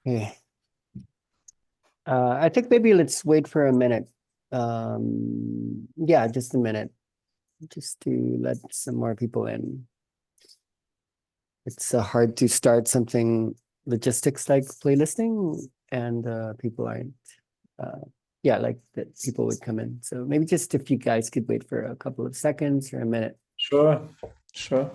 Okay. I think maybe let's wait for a minute. Yeah, just a minute, just to let some more people in. It's hard to start something logistics like playlisting, and people aren't. Yeah, like that people would come in. So maybe just if you guys could wait for a couple of seconds or a minute. Sure, sure.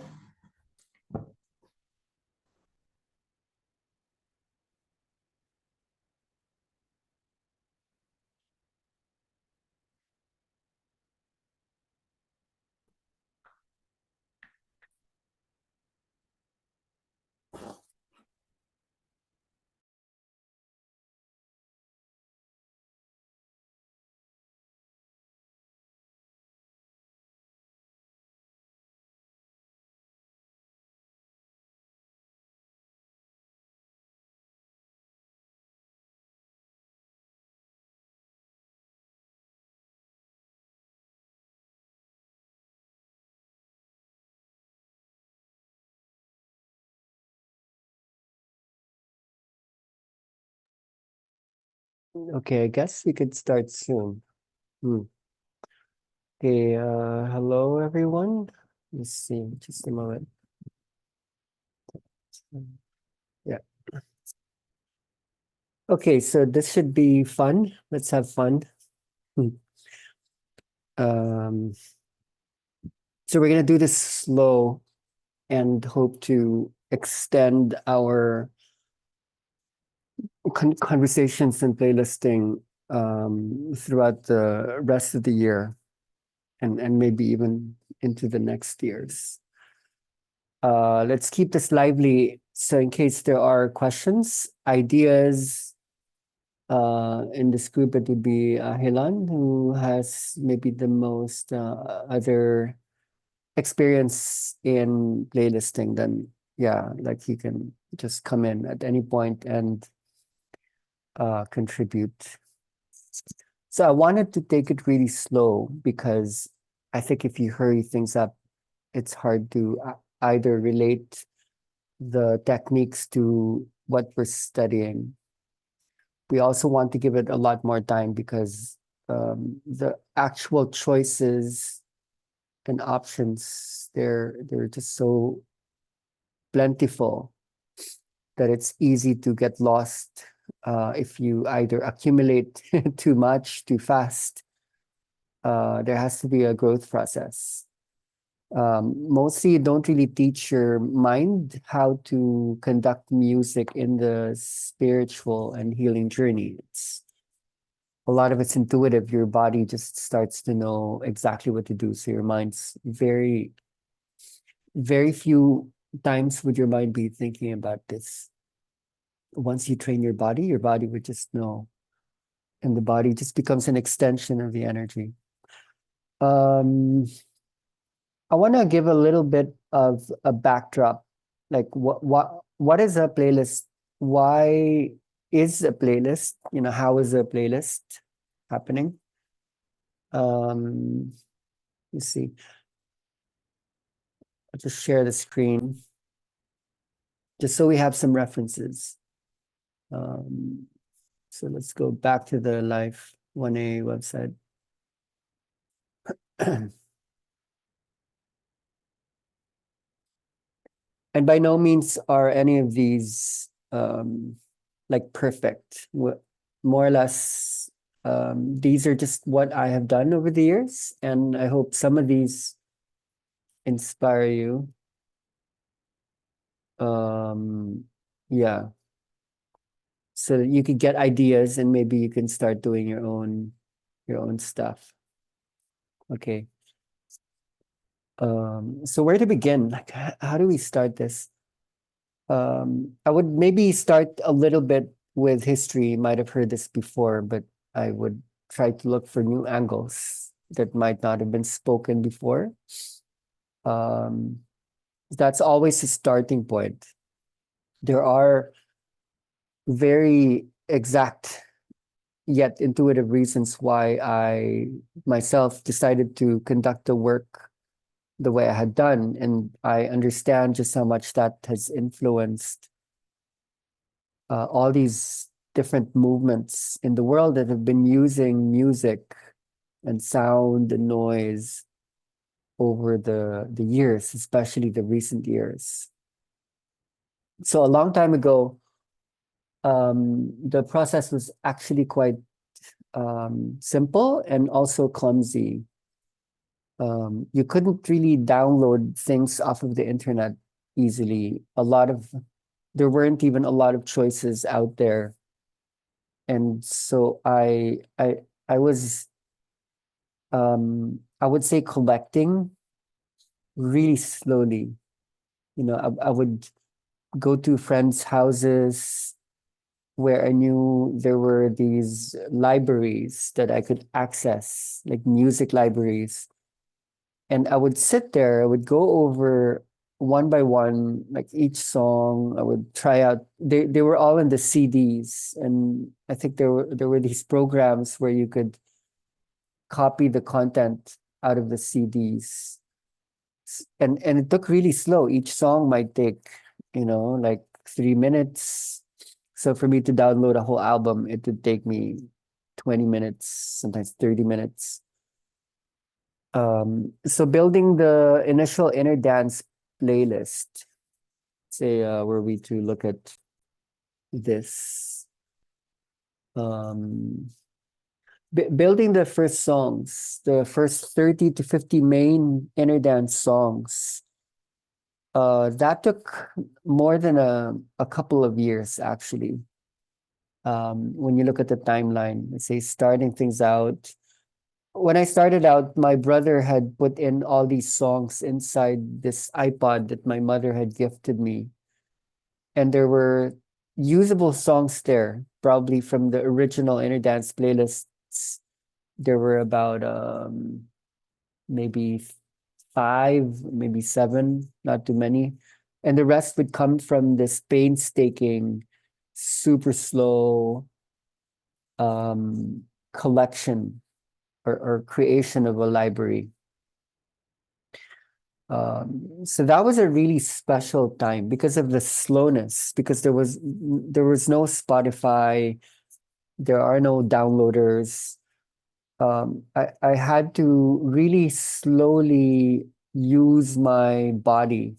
Okay, I guess we could start soon. Hmm. Okay, hello everyone. Let's see, just a moment. Yeah. Okay, so this should be fun. Let's have fun. Hmm. Um, so we're gonna do this slow and hope to extend our conversations and playlisting throughout the rest of the year and maybe even into the next years. Let's keep this lively. So in case there are questions, ideas, in this group, it would be Helan, who has maybe the most other experience in playlisting. Then, yeah, like he can just come in at any point and contribute. So I wanted to take it really slow because I think if you hurry things up, it's hard to either relate the techniques to what we're studying. We also want to give it a lot more time because the actual choices and options, they're just so plentiful that it's easy to get lost if you either accumulate too much too fast. There has to be a growth process. Mostly, you don't really teach your mind how to conduct music in the spiritual and healing journey. It's a lot of it's intuitive. Your body just starts to know exactly what to do. So your mind's very few times would your mind be thinking about this. Once you train your body would just know, and the body just becomes an extension of the energy. Um, I want to give a little bit of a backdrop. Like what is a playlist? Why is a playlist? How is a playlist happening? Um, let's see. I'll just share the screen just so we have some references. Um, so let's go back to the Life 1A website. And by no means are any of these like perfect. More or less, these are just what I have done over the years, and I hope some of these inspire you. Yeah, so that you could get ideas and maybe you can start doing your own stuff. Okay. So where to begin? Like, how do we start this? I would maybe start a little bit with history. You might have heard this before, but I would try to look for new angles that might not have been spoken before. Um, that's always a starting point. There are very exact yet intuitive reasons why I myself decided to conduct the work the way I had done, and I understand just how much that has influenced all these different movements in the world that have been using music and sound and noise over the years, especially the recent years. So a long time ago, the process was actually quite simple and also clumsy. You couldn't really download things off of the internet easily. There weren't even a lot of choices out there. And so I was I would say collecting really slowly. I would go to friends' houses where I knew there were these libraries that I could access, like music libraries. And I would sit there, I would go over one by one, like each song. I would try out. They were all in the CDs, and I think there were these programs where you could copy the content out of the CDs. And it took really slow. Each song might take, like 3 minutes. So for me to download a whole album, it would take me 20 minutes, sometimes 30 minutes. So building the initial inner dance playlist, say, were we to look at this, um, building the first songs, the first 30 to 50 main inner dance songs, that took more than a couple of years, actually. When you look at the timeline, let's say starting things out, when I started out, my brother had put in all these songs inside this iPod that my mother had gifted me. And there were usable songs there, probably from the original Inner Dance playlists. There were about maybe five, maybe seven, not too many. And the rest would come from this painstaking, super slow collection or creation of a library. So that was a really special time because of the slowness, because there was no Spotify, there are no downloaders. I had to really slowly use my body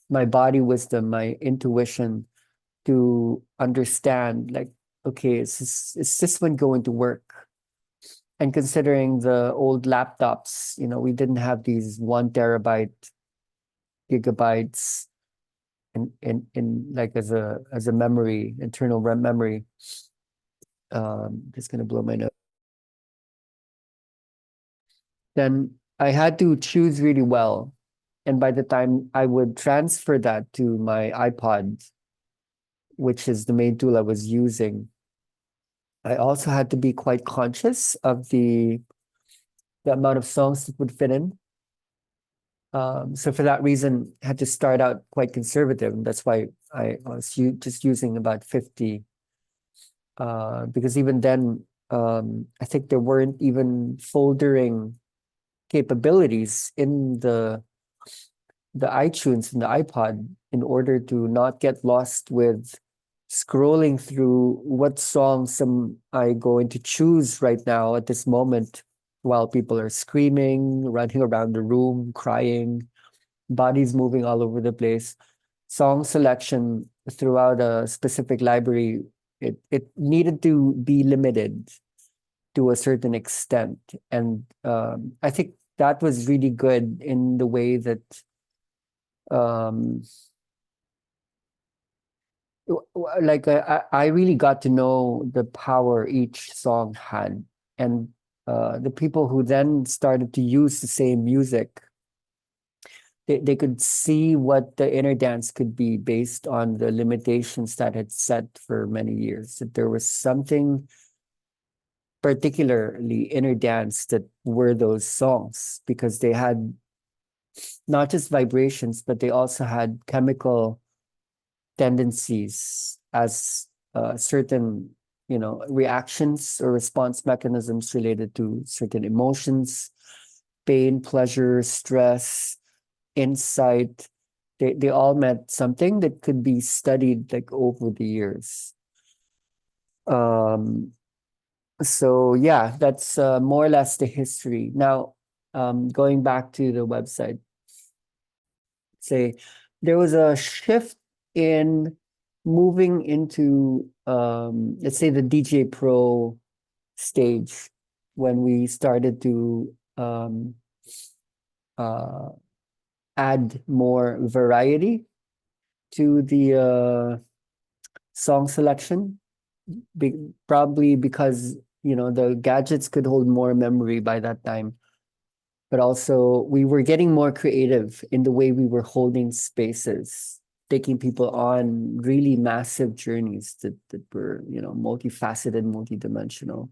wisdom, my intuition to understand, like, okay, is this one going to work? And considering the old laptops, we didn't have these 1 terabyte gigabytes in like as a memory, internal memory. Just gonna blow my nose. Then I had to choose really well. And by the time I would transfer that to my iPod, which is the main tool I was using, I also had to be quite conscious of the amount of songs that would fit in. So for that reason, I had to start out quite conservative. And that's why I was just using about 50. Because even then, I think there weren't even foldering capabilities in the iTunes and the iPod in order to not get lost with scrolling through what songs am I going to choose right now at this moment while people are screaming, running around the room, crying, bodies moving all over the place. Song selection throughout a specific library, it needed to be limited to a certain extent. And I think that was really good in the way that um, like I really got to know the power each song had. And the people who then started to use the same music, they could see what the inner dance could be based on the limitations that had set for many years. That there was something particularly inner dance that were those songs because they had not just vibrations, but they also had chemical tendencies as certain, reactions or response mechanisms related to certain emotions, pain, pleasure, stress, insight. They all meant something that could be studied like over the years. Um, so yeah, that's more or less the history. Now, going back to the website, say there was a shift in moving into let's say the DJ Pro stage when we started to uh, add more variety to the song selection. Be Probably because the gadgets could hold more memory by that time, but also we were getting more creative in the way we were holding spaces, taking people on really massive journeys that were multifaceted, multidimensional.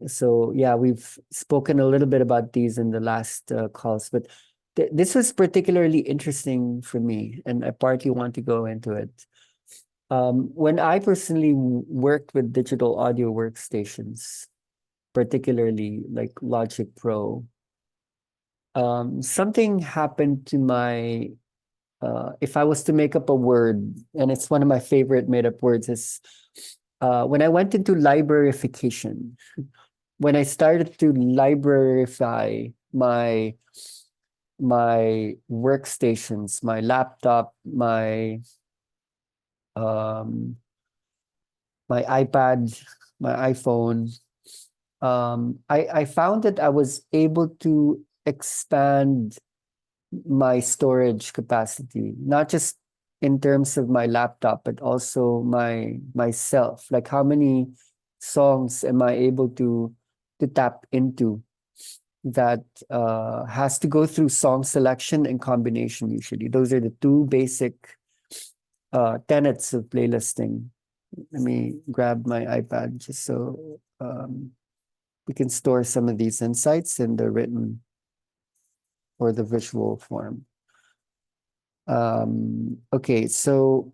So yeah, we've spoken a little bit about these in the last calls, but this was particularly interesting for me, and I partly want to go into it. When I personally worked with digital audio workstations, particularly like Logic Pro, something happened to my if I was to make up a word, and it's one of my favorite made up words, is when I went into librarification, when I started to libraryify my workstations, my laptop, um my iPad, my iPhone, I found that I was able to expand my storage capacity, not just in terms of my laptop, but also myself. Like how many songs am I able to tap into that has to go through song selection and combination usually. Those are the two basic tenets of playlisting. Let me grab my iPad just so we can store some of these insights in the written or the visual form. Okay, so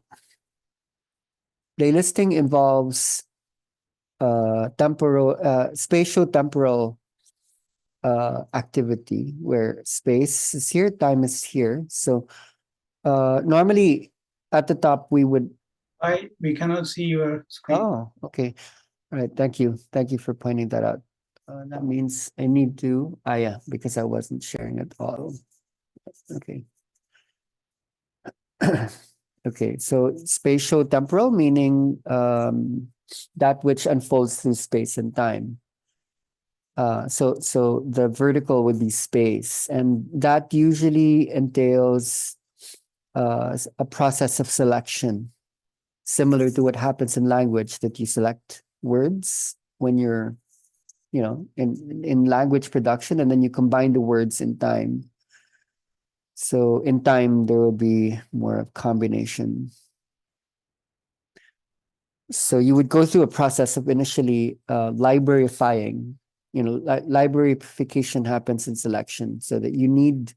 playlisting involves temporal spatial-temporal activity where space is here, time is here. So normally at the top we would We cannot see your screen. oh, okay. All right, thank you. Thank you for pointing that out. That means I need to yeah, because I wasn't sharing it all. Okay. Okay, so spatio-temporal meaning that which unfolds through space and time. So the vertical would be space, and that usually entails a process of selection, similar to what happens in language, that you select words when you're, in language production, and then you combine the words in time. So in time, there will be more of combination. So you would go through a process of initially libraryifying. Libraryfication happens in selection, so that you need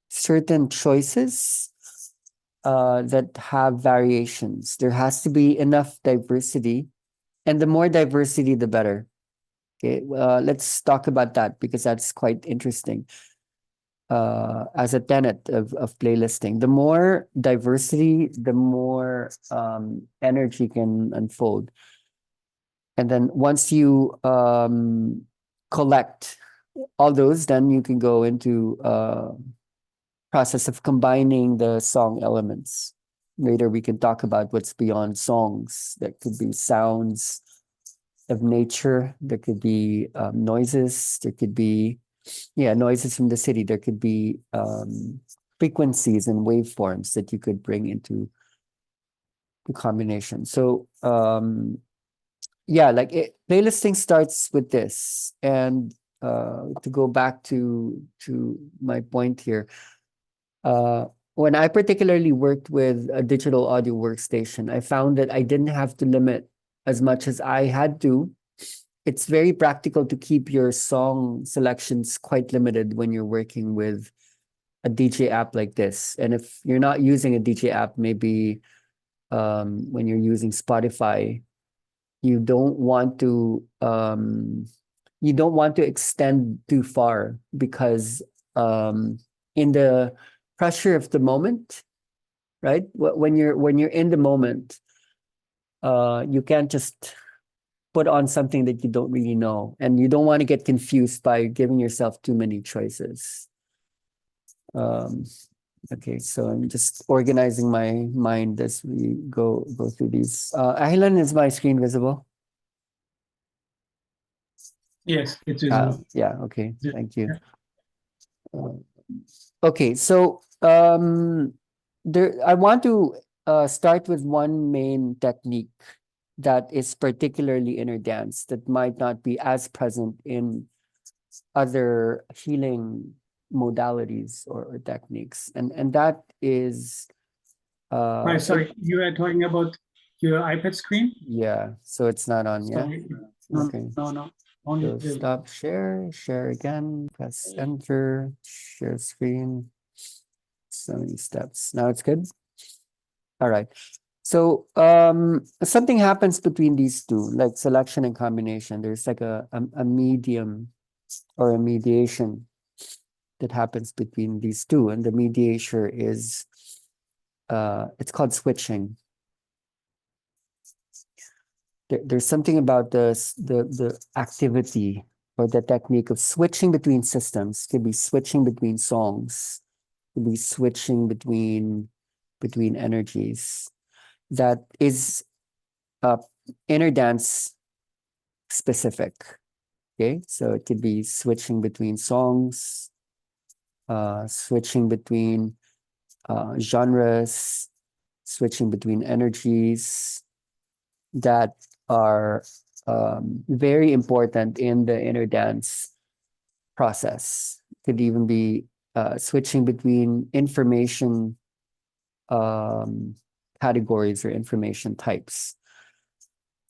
certain choices that have variations. There has to be enough diversity, and the more diversity, the better. Okay, let's talk about that because that's quite interesting. As a tenet of playlisting, the more diversity, the more energy can unfold. And then once you collect all those, then you can go into process of combining the song elements. Later, we can talk about what's beyond songs. That could be sounds of nature. There could be noises. There could be, yeah, noises from the city. There could be frequencies and waveforms that you could bring into the combination. So yeah, like playlisting starts with this. And to go back to my point here, when I particularly worked with a digital audio workstation, I found that I didn't have to limit as much as I had to. It's very practical to keep your song selections quite limited when you're working with a DJ app like this. And if you're not using a DJ app, maybe when you're using Spotify, you don't want to extend too far because in the pressure of the moment, right? When you're in the moment, you can't just put on something that you don't really know, and you don't want to get confused by giving yourself too many choices. Um, okay, so I'm just organizing my mind as we go through these. Ahilan, is my screen visible? Yes, it's visible. Yeah, okay, Yeah. thank you. Yeah. Okay, so I want to start with one main technique that is particularly inner dance that might not be as present in other healing modalities or techniques, and that is Right, sorry, you are talking about your iPad screen? yeah. So it's not on, yeah. Sorry. No, Okay. no. Only So the stop share again, press enter, share screen. So many steps. Now it's good. All right. So something happens between these two, like selection and combination. There's like a medium or a mediation that happens between these two, and the mediator is it's called switching. There's something about the activity or the technique of switching between systems. Could be switching between songs, could be switching between energies. That is uh, inner dance specific. Okay, so it could be switching between songs, switching between genres, switching between energies that are very important in the inner dance process. Could even be switching between information um, categories or information types.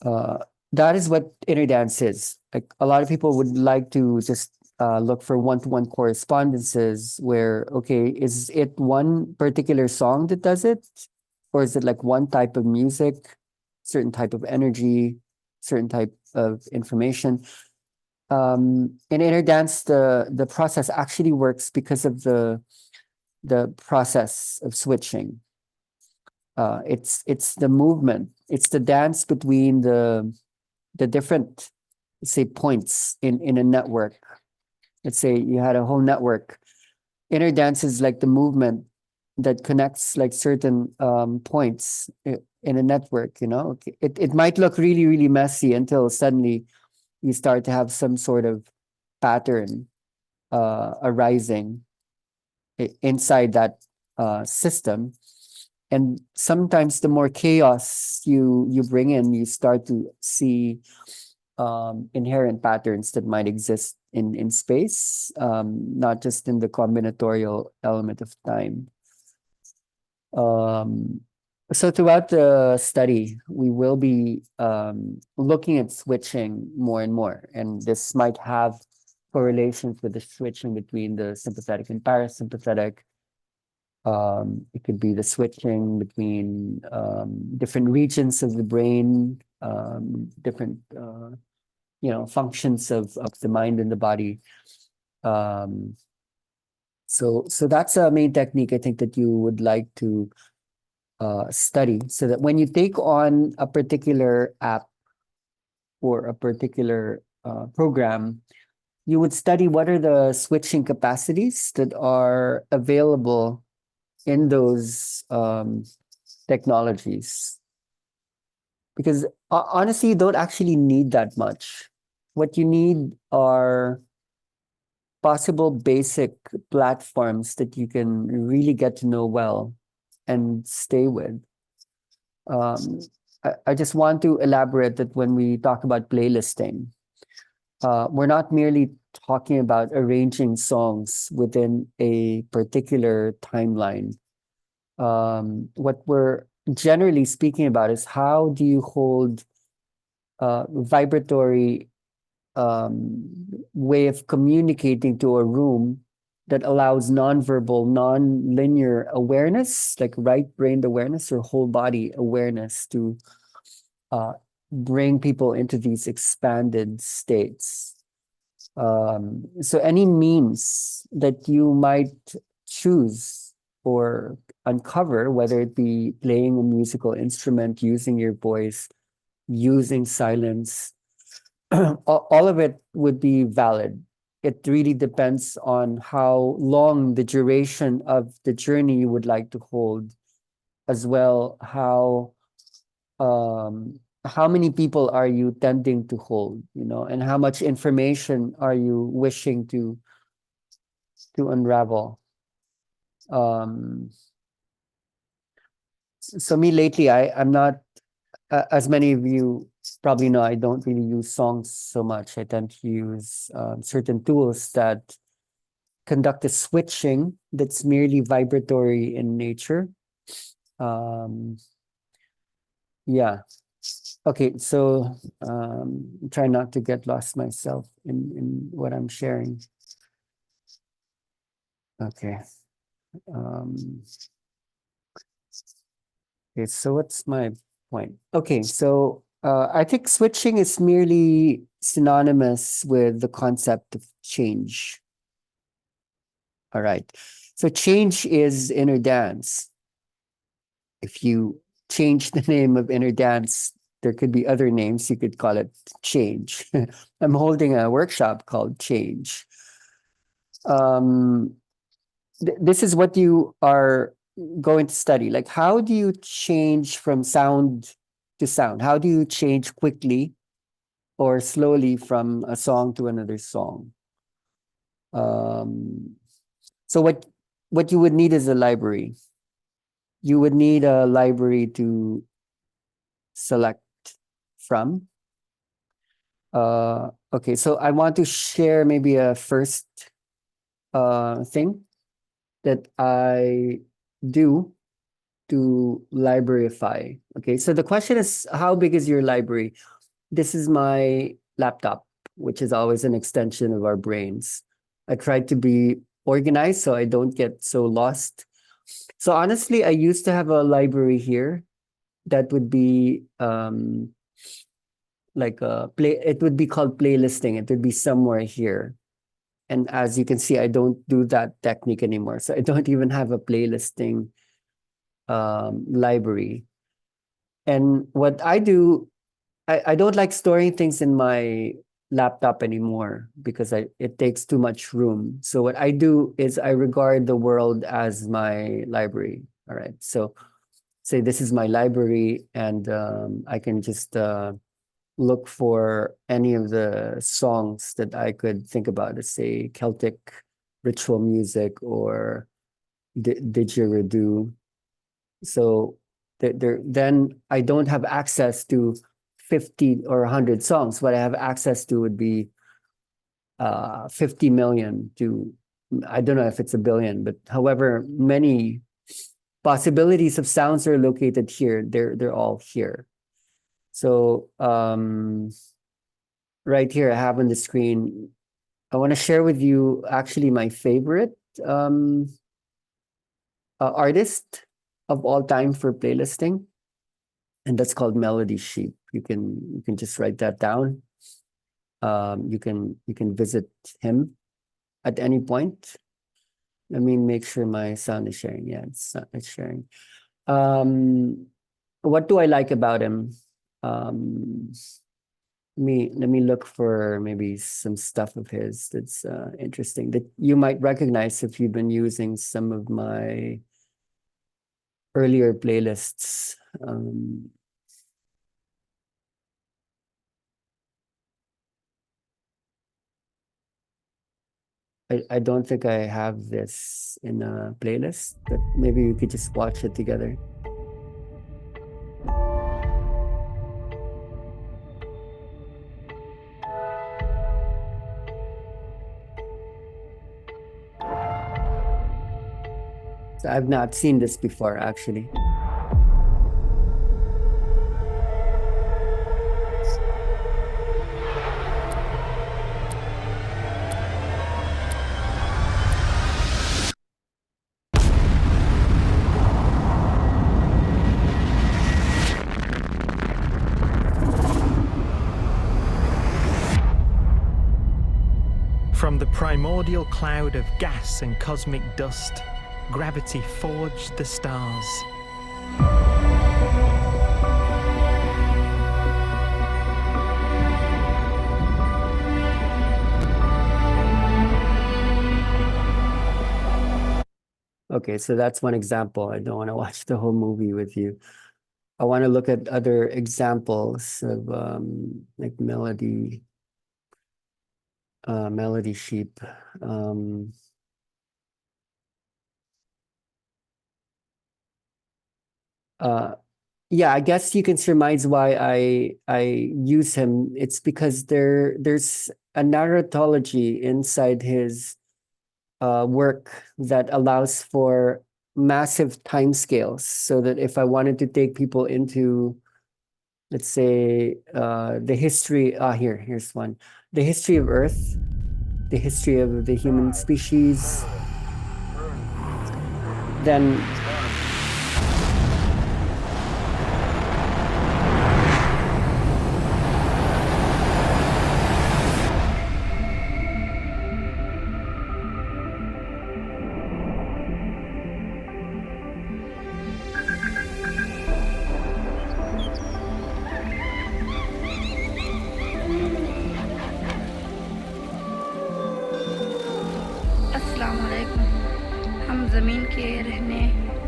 Uh, that is what inner dance is. Like a lot of people would like to just look for one-to-one correspondences where, okay, is it one particular song that does it? Or is it like one type of music, certain type of energy, certain type of information? In inner dance, the process actually works because of the process of switching. It's the movement, it's the dance between the different, say, points in a network. Let's say you had a whole network. Inner dance is like the movement that connects like certain points in a network, you know. It might look really, really messy until suddenly you start to have some sort of pattern arising inside that system. And sometimes the more chaos you bring in, you start to see inherent patterns that might exist in space, not just in the combinatorial element of time. Um, so throughout the study, we will be looking at switching more and more, and this might have correlations with the switching between the sympathetic and parasympathetic. It could be the switching between different regions of the brain, different functions of the mind and the body. Um, so that's a main technique I think that you would like to study, so that when you take on a particular app or a particular program, you would study what are the switching capacities that are available in those technologies. Because honestly, you don't actually need that much. What you need are possible basic platforms that you can really get to know well and stay with. Um, I just want to elaborate that when we talk about playlisting, we're not merely talking about arranging songs within a particular timeline. What we're generally speaking about is how do you hold vibratory way of communicating to a room that allows nonverbal, non-linear awareness, like right-brained awareness or whole body awareness to uh, bring people into these expanded states. So any means that you might choose or uncover, whether it be playing a musical instrument, using your voice, using silence, all of it would be valid. It really depends on how long the duration of the journey you would like to hold, as well how many people are you tending to hold, and how much information are you wishing to unravel. Um, so me lately, I'm not, as many of you probably know, I don't really use songs so much. I tend to use certain tools that conduct a switching that's merely vibratory in nature. Um, yeah. Okay, so try not to get lost myself in what I'm sharing. Okay. Um, okay, so what's my point? Okay, so I think switching is merely synonymous with the concept of change. All right. So change is inner dance. If you change the name of inner dance, there could be other names. You could call it change. I'm holding a workshop called Change. This is what you are going to study. Like, how do you change from sound to sound? How do you change quickly or slowly from a song to another song? Um, so what you would need is a library. You would need a library to select from. Okay, so I want to share maybe a first thing that I do to libraryify. Okay, so the question is, how big is your library? This is my laptop, which is always an extension of our brains. I try to be organized so I don't get so lost. So honestly, I used to have a library here that would be like a play. It would be called playlisting. It would be somewhere here. And as you can see, I don't do that technique anymore. So I don't even have a playlisting library. And what I do, I don't like storing things in my laptop anymore because it takes too much room. So what I do is I regard the world as my library. All right. So say this is my library, and I can just look for any of the songs that I could think about. Let's say Celtic ritual music or didgeridoo. So then I don't have access to 50 or 100 songs. What I have access to would be 50 million to, I don't know if it's a billion, but however many possibilities of sounds are located here, they're all here. So right here I have on the screen, I want to share with you actually my favorite artist of all time for playlisting, and that's called Melody Sheep. You can just write that down. You can visit him at any point. Let me make sure my sound is sharing. Yeah, it's sharing. What do I like about him? Let me look for maybe some stuff of his that's interesting that you might recognize if you've been using some of my earlier playlists. I don't think I have this in a playlist, but maybe we could just watch it together. So I've not seen this before, actually. From the primordial cloud of gas and cosmic dust, Gravity forged the stars. Okay, so that's one example. I don't want to watch the whole movie with you. I want to look at other examples of like melody sheep. Yeah, I guess you can surmise why I use him. It's because there's a narratology inside his work that allows for massive timescales, so that if I wanted to take people into, let's say, the history, here's one, the history of Earth, the history of the human species, then अस्सलाम वालेकुम। हम ज़मीन के रहने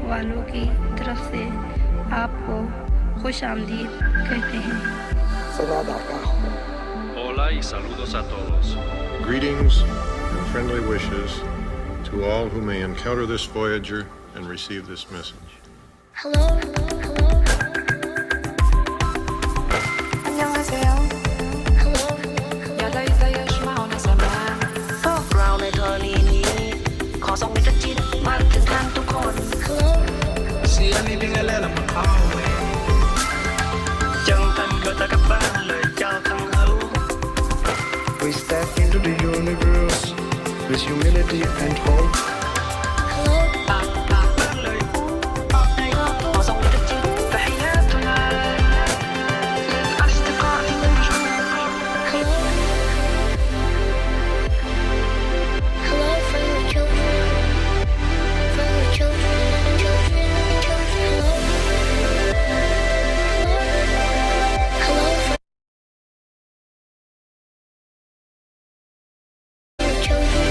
वालों की तरफ से आपको खुश आमदीद कहते हैं। Hola y saludos a todos. Greetings and friendly wishes to all who may encounter this Voyager and receive this message. Hello. 안녕하세요. Hello. 여러 이사야 주마오나 사람. Background ในธรณีนี้ขอส่งมิตรจิตมาถึงท่านทุกคน Hello. เสียงนี้เป็นไงแล้วมาเข้าเว้ย จังทันก็ตะกับบ้านเลยเจ้าทั้งเฮา We step into the universe with humility and hope. Hello. ปากบ้านเลยขอส่งมิตรจิต تحياتنا للأصدقاء الموجودين. Hello. Hello, friendly children. Friendly children. Hello. Hello, friendly children.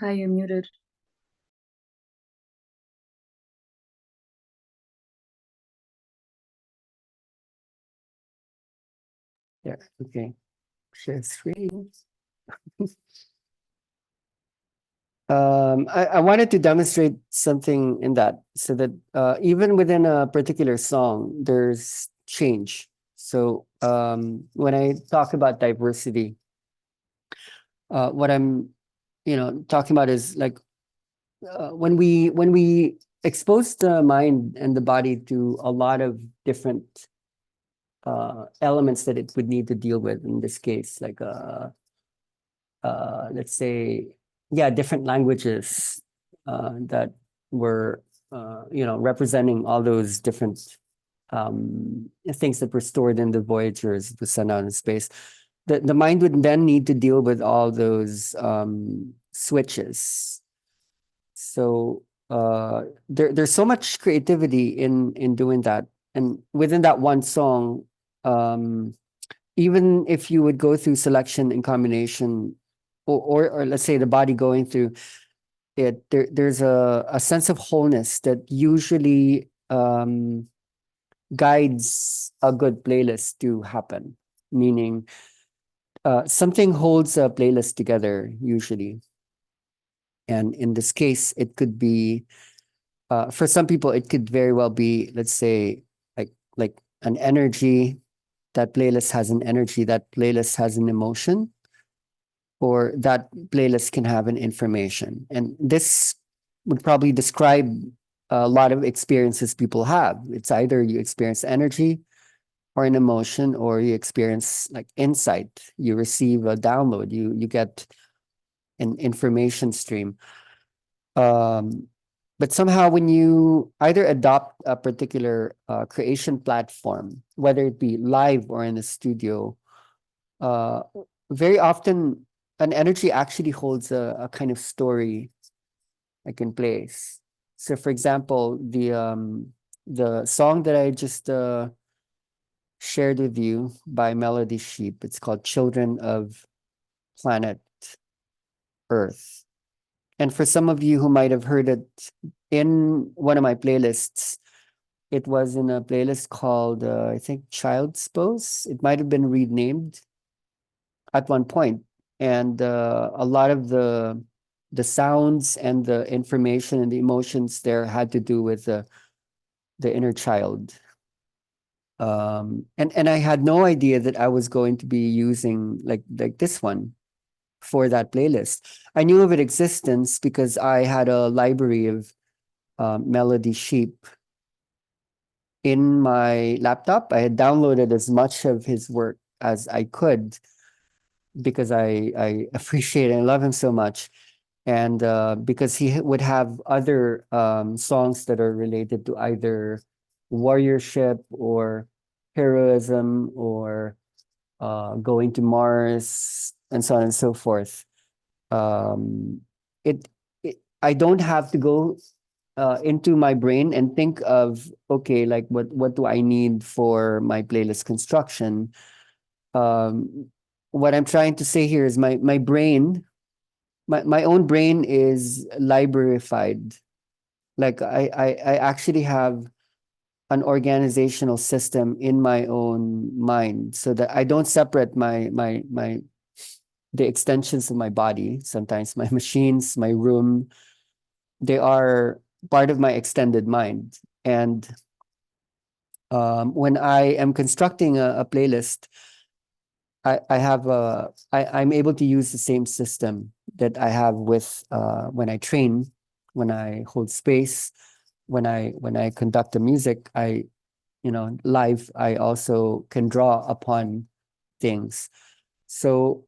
Hi, you're muted. yeah, okay. Share screen. I wanted to demonstrate something in that, so that even within a particular song, there's change. So when I talk about diversity, what I'm, talking about is like when we expose the mind and the body to a lot of different elements that it would need to deal with. In this case, like let's say, different languages that were representing all those different things that were stored in the Voyagers that was sent out in space. The mind would then need to deal with all those switches. So there's so much creativity in doing that, and within that one song, even if you would go through selection and combination, or let's say the body going through it, there's a sense of wholeness that usually guides a good playlist to happen. Meaning, something holds a playlist together usually. And in this case, it could be, for some people, it could very well be, let's say, like an energy. That playlist has an energy, that playlist has an emotion, or that playlist can have an information. And this would probably describe a lot of experiences people have. It's either you experience energy or an emotion, or you experience like insight. You receive a download. You get an information stream. But somehow when you either adopt a particular creation platform, whether it be live or in the studio, uh, very often an energy actually holds a kind of story like in place. So for example, the song that I just shared with you by Melody Sheep, it's called Children of Planet Earth. And for some of you who might have heard it in one of my playlists, it was in a playlist called, I think, Child's Pose. It might have been renamed at one point. And a lot of the sounds and the information and the emotions there had to do with the inner child. And I had no idea that I was going to be using like this one for that playlist. I knew of its existence because I had a library of Melody Sheep in my laptop. I had downloaded as much of his work as I could because I appreciate and love him so much. And because he would have other songs that are related to either warriorship or heroism or going to Mars and so on and so forth. Um, I don't have to go into my brain and think of, okay, like what do I need for my playlist construction? What I'm trying to say here is my brain, my own brain is librarified. Like I actually have an organizational system in my own mind so that I don't separate the extensions of my body. Sometimes my machines, my room, they are part of my extended mind. And when I am constructing a playlist, I'm able to use the same system that I have with when I train, when I hold space, when I conduct the music, live, I also can draw upon things. So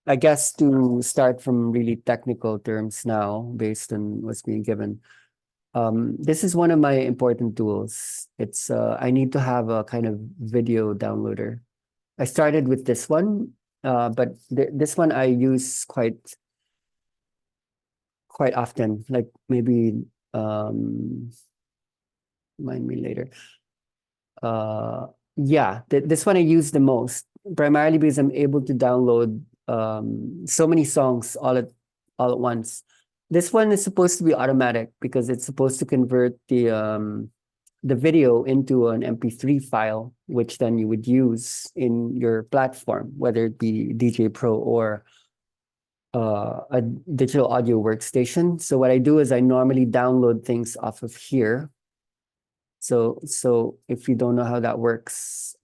I guess to start from really technical terms now, based on what's being given, this is one of my important tools. It's I need to have a kind of video downloader. I started with this one, but this one I use quite often, like maybe remind me later. Yeah, this one I use the most, primarily because I'm able to download so many songs all at once. This one is supposed to be automatic because it's supposed to convert the video into an MP3 file, which then you would use in your platform, whether it be DJ Pro or a digital audio workstation. So what I do is I normally download things off of here. So if you don't know how that works,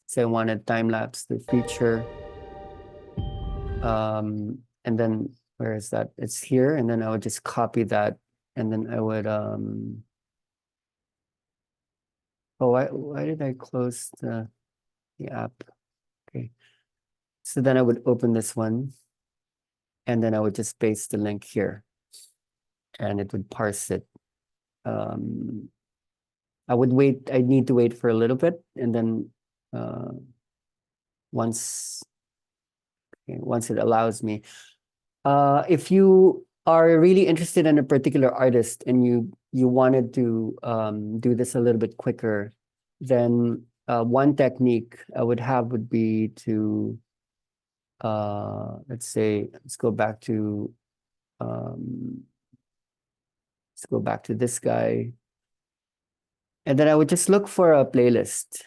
say I want to time lapse the feature, and then where is that? It's here, and then I would just copy that, and then I would oh, why did I close the app? Okay, so then I would open this one, and then I would just paste the link here, and it would parse it. I need to wait for a little bit, and then once it allows me. If you are really interested in a particular artist and you wanted to do this a little bit quicker, then one technique I would have would be to let's go back to this guy, and then I would just look for a playlist.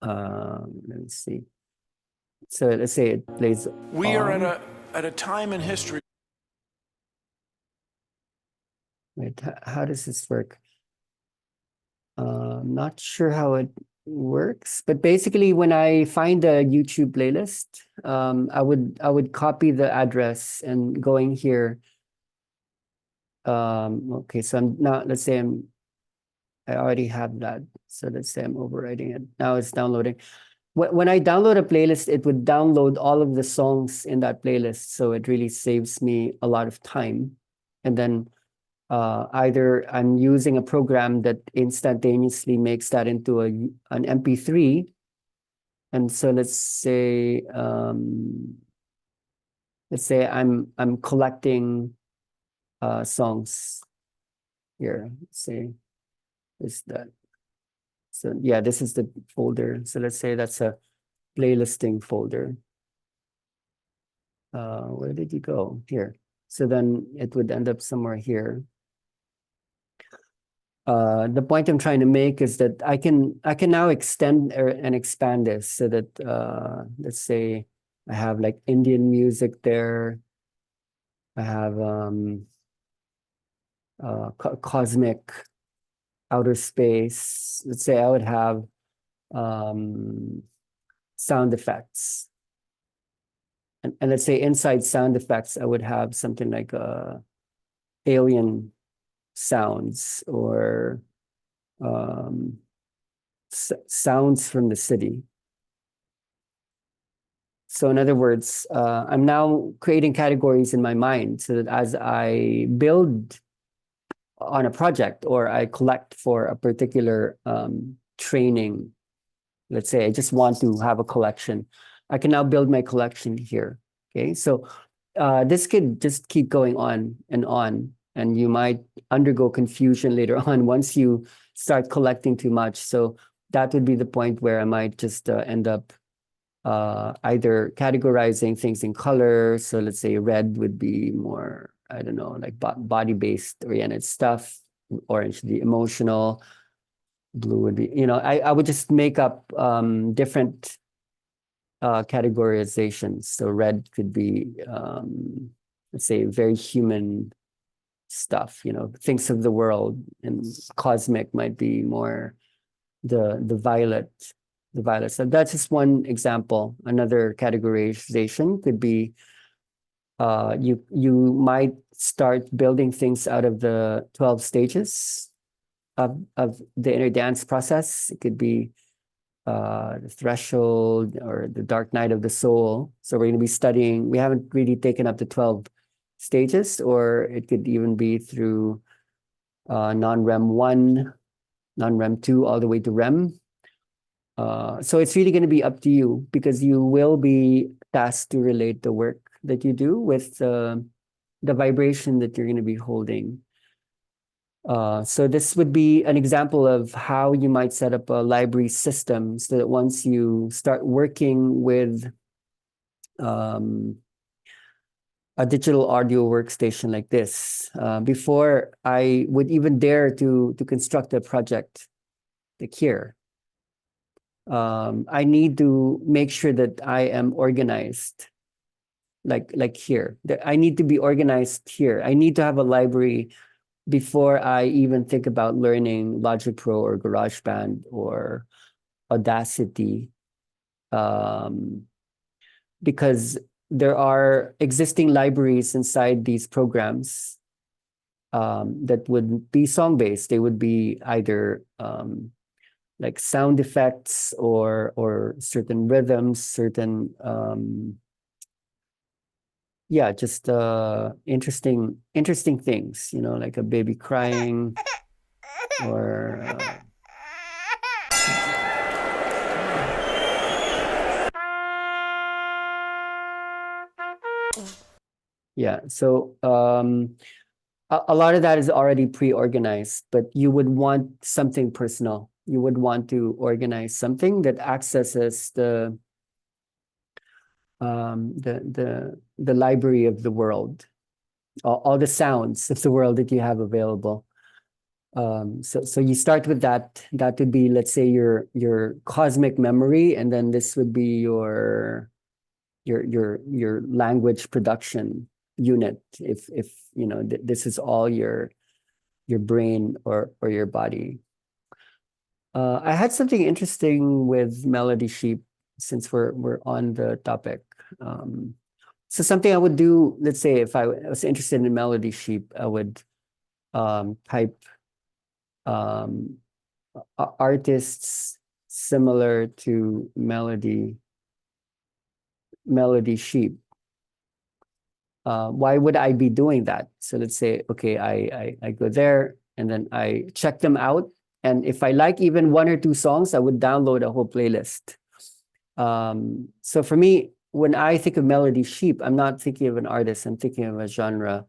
Let me see. So let's say it plays. We are at a time in history. Wait, how does this work? Not sure how it works, but basically when I find a YouTube playlist, I would copy the address and going here, Okay, so I'm not, let's say I already have that. So let's say I'm overwriting it. Now it's downloading. When I download a playlist, it would download all of the songs in that playlist. So it really saves me a lot of time. And then either I'm using a program that instantaneously makes that into an MP3. And so let's say I'm collecting songs here. Let's say is that. So yeah, this is the folder. So let's say that's a playlisting folder. Where did you go? Here. So then it would end up somewhere here. The point I'm trying to make is that I can now extend and expand this so that let's say I have like Indian music there. I have cosmic outer space. Let's say I would have sound effects. And let's say inside sound effects, I would have something like alien sounds or sounds from the city. So in other words, I'm now creating categories in my mind so that as I build on a project or I collect for a particular training, let's say I just want to have a collection, I can now build my collection here. Okay, so this could just keep going on, and you might undergo confusion later on once you start collecting too much. So that would be the point where I might just end up either categorizing things in color. So let's say red would be more, I don't know, like body-based oriented stuff. Orange would be emotional. Blue would be, I would just make up different categorizations. So red could be, let's say, very human stuff, things of the world, and cosmic might be more the violet. So that's just one example. Another categorization could be you might start building things out of the 12 stages of the inner dance process. It could be the threshold or the dark night of the soul. So we're going to be studying, we haven't really taken up the 12 stages, or it could even be through non-REM 1, non-REM 2, all the way to REM. So it's really going to be up to you, because you will be tasked to relate the work that you do with the vibration that you're going to be holding. So this would be an example of how you might set up a library system so that once you start working with a digital audio workstation like this, before I would even dare to construct a project like here, I need to make sure that I am organized, like here. I need to be organized here. I need to have a library before I even think about learning Logic Pro or GarageBand or Audacity, because there are existing libraries inside these programs that would be song-based. They would be either like sound effects or certain rhythms, certain just interesting things, like a baby crying or so a lot of that is already pre-organized, but you would want something personal. You would want to organize something that accesses the library of the world, all the sounds of the world that you have available. So you start with that. That would be, let's say, your cosmic memory, and then this would be your language production unit. If this is all your brain or your body. I had something interesting with Melody Sheep, since we're on the topic. So something I would do, let's say if I was interested in Melody Sheep, I would type artists similar to Melody Sheep. Why would I be doing that? So let's say, okay, I go there and then I check them out. And if I like even one or two songs, I would download a whole playlist. So for me, when I think of Melody Sheep, I'm not thinking of an artist, I'm thinking of a genre.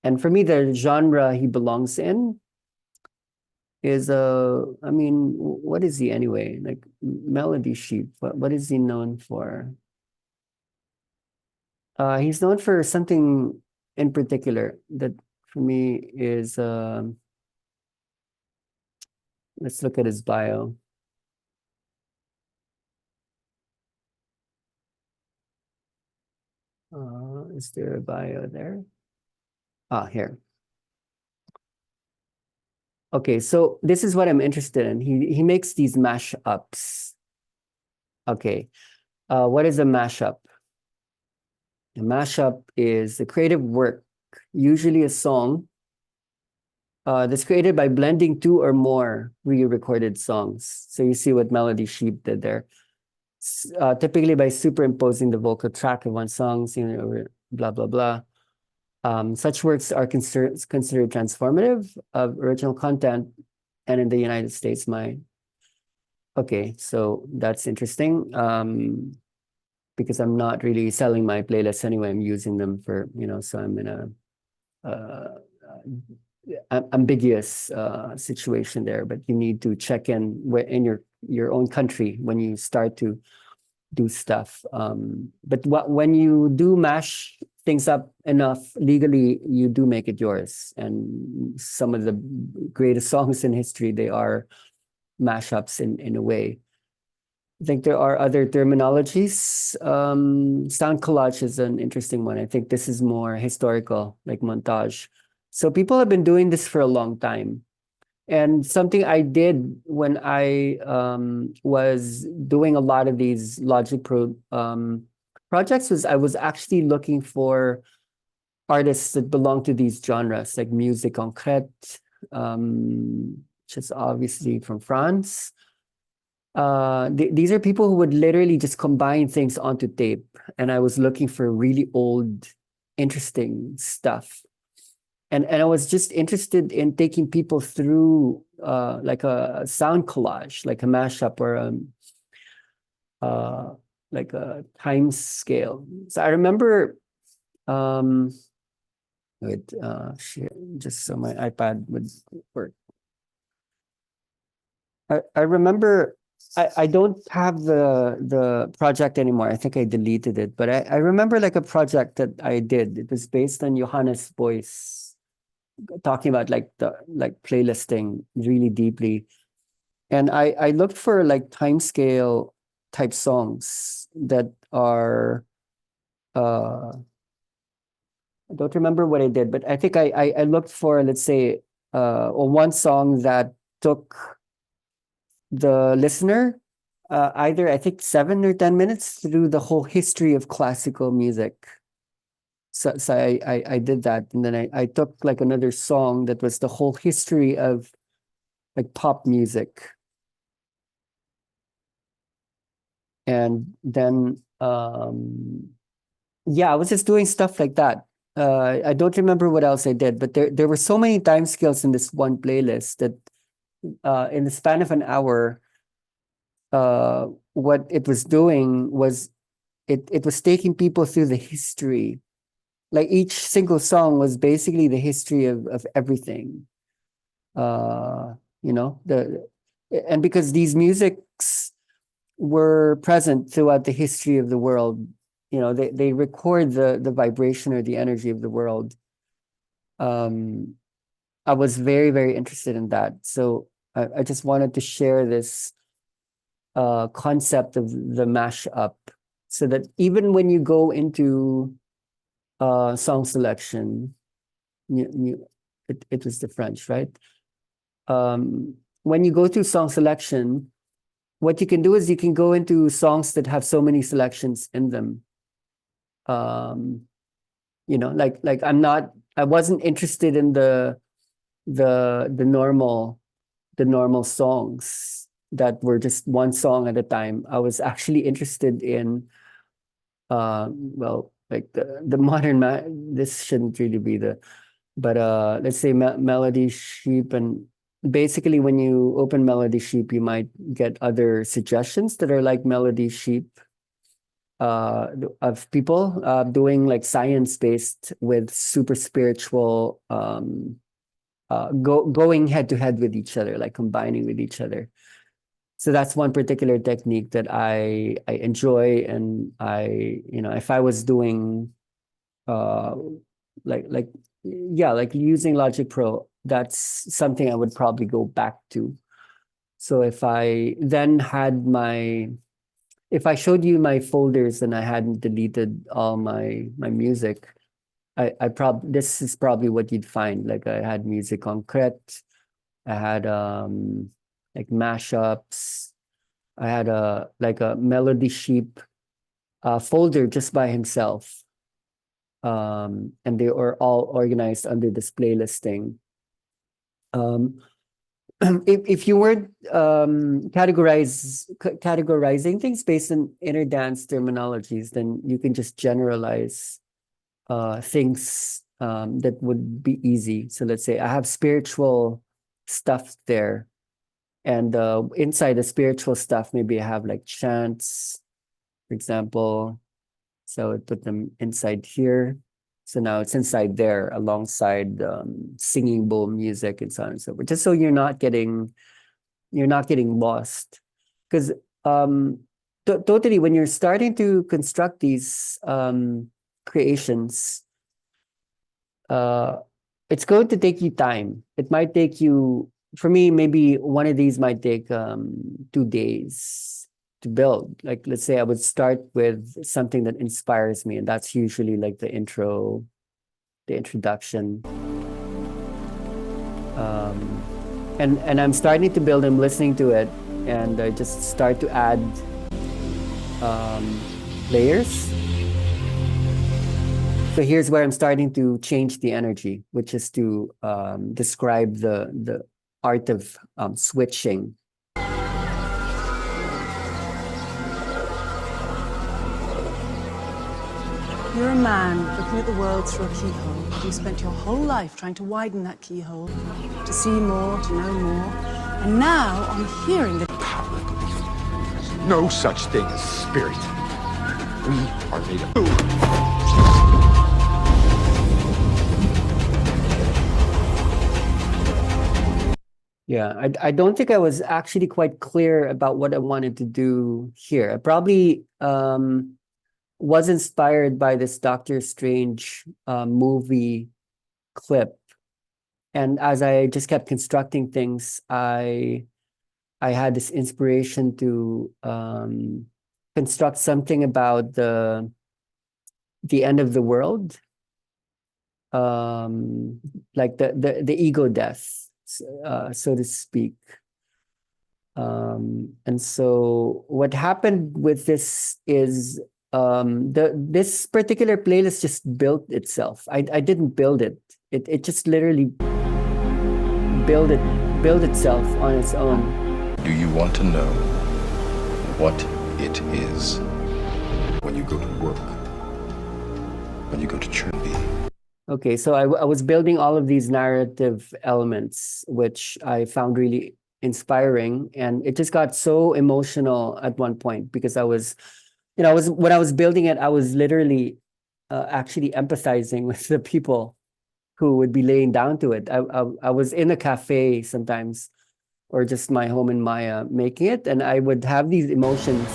And for me, the genre he belongs in is I mean, what is he anyway? Like Melody Sheep, what is he known for? He's known for something in particular that for me is let's look at his bio. Is there a bio there? Here. Okay, so this is what I'm interested in. He makes these mashups. Okay, what is a mashup? A mashup is a creative work, usually a song, that's created by blending two or more re-recorded songs. So you see what Melody Sheep did there. Typically by superimposing the vocal track of one song, blah, blah, blah. Such works are considered transformative of original content, and in the United States, okay, so that's interesting. Because I'm not really selling my playlists anyway. I'm using them for, so I'm in a ambiguous situation there. But you need to check in your own country when you start to do stuff. But when you do mash things up enough legally, you do make it yours. And some of the greatest songs in history, they are mashups in a way. I think there are other terminologies. Sound collage is an interesting one. I think this is more historical, like montage. So people have been doing this for a long time. And something I did when I was doing a lot of these Logic Pro projects was I was actually looking for artists that belong to these genres, like musique concrète, which is obviously from France. These are people who would literally just combine things onto tape. And I was looking for really old, interesting stuff. And I was just interested in taking people through like a sound collage, like a mashup or like a time scale. So I remember, wait, just so my iPad would work. I remember, I don't have the project anymore. I think I deleted it, but I remember like a project that I did. It was based on Johannes' voice, talking about like playlisting really deeply. And I looked for like time scale type songs that are I don't remember what I did, but I think I looked for, let's say, one song that took the listener either I think 7 or 10 minutes through the whole history of classical music. So I did that, and then I took like another song that was the whole history of like pop music, and then yeah, I was just doing stuff like that. I don't remember what else I did, but there were so many time scales in this one playlist that in the span of an hour, what it was doing was it was taking people through the history. Like each single song was basically the history of everything. And because these musics were present throughout the history of the world, they record the vibration or the energy of the world. I was very, very interested in that. So I just wanted to share this concept of the mashup, so that even when you go into song selection, it was the French, right? When you go to song selection, what you can do is you can go into songs that have so many selections in them. Like I wasn't interested in the the normal songs that were just one song at a time. I was actually interested in well, like the modern this shouldn't really be the, but let's say Melody Sheep, and basically when you open Melody Sheep, you might get other suggestions that are like Melody Sheep of people doing like science-based with super spiritual going head to head with each other, like combining with each other. So that's one particular technique that I enjoy, and if I was doing uh like yeah, like using Logic Pro, that's something I would probably go back to. So if I showed you my folders and I hadn't deleted all my music, this is probably what you'd find. Like I had music concrete, I had like mashups, I had a Melody Sheep folder just by himself. And they are all organized under this playlisting. If you weren't categorizing things based on inner dance terminologies, then you can just generalize things that would be easy. So let's say I have spiritual stuff there, and inside the spiritual stuff, maybe I have like chants, for example. So I put them inside here. So now it's inside there alongside singing bowl music and so on and so forth. Just so you're not getting lost. Because totally when you're starting to construct these creations, it's going to take you time. It might take you, for me, maybe one of these might take 2 days to build. Like let's say I would start with something that inspires me, and that's usually like the introduction. And I'm starting to build, I'm listening to it, and I just start to add layers. So here's where I'm starting to change the energy, which is to describe the art of switching. You're a man looking at the world through a keyhole. You spent your whole life trying to widen that keyhole, to see more, to know more. And now I'm hearing that power belief. No such thing as spirit. We are made of Yeah, I don't think I was actually quite clear about what I wanted to do here. I probably was inspired by this Doctor Strange movie clip. And as I just kept constructing things, I had this inspiration to construct something about the end of the world, like the ego death, so to speak. And so what happened with this is this particular playlist just built itself. I didn't build it. It just literally built itself on its own. Do you want to know what it is when you go to work, when you go to church? Okay, so I was building all of these narrative elements, which I found really inspiring, and it just got so emotional at one point because I was when I was building it, I was literally actually empathizing with the people who would be laying down to it. I was in a cafe sometimes, or just my home in Maya making it, and I would have these emotions.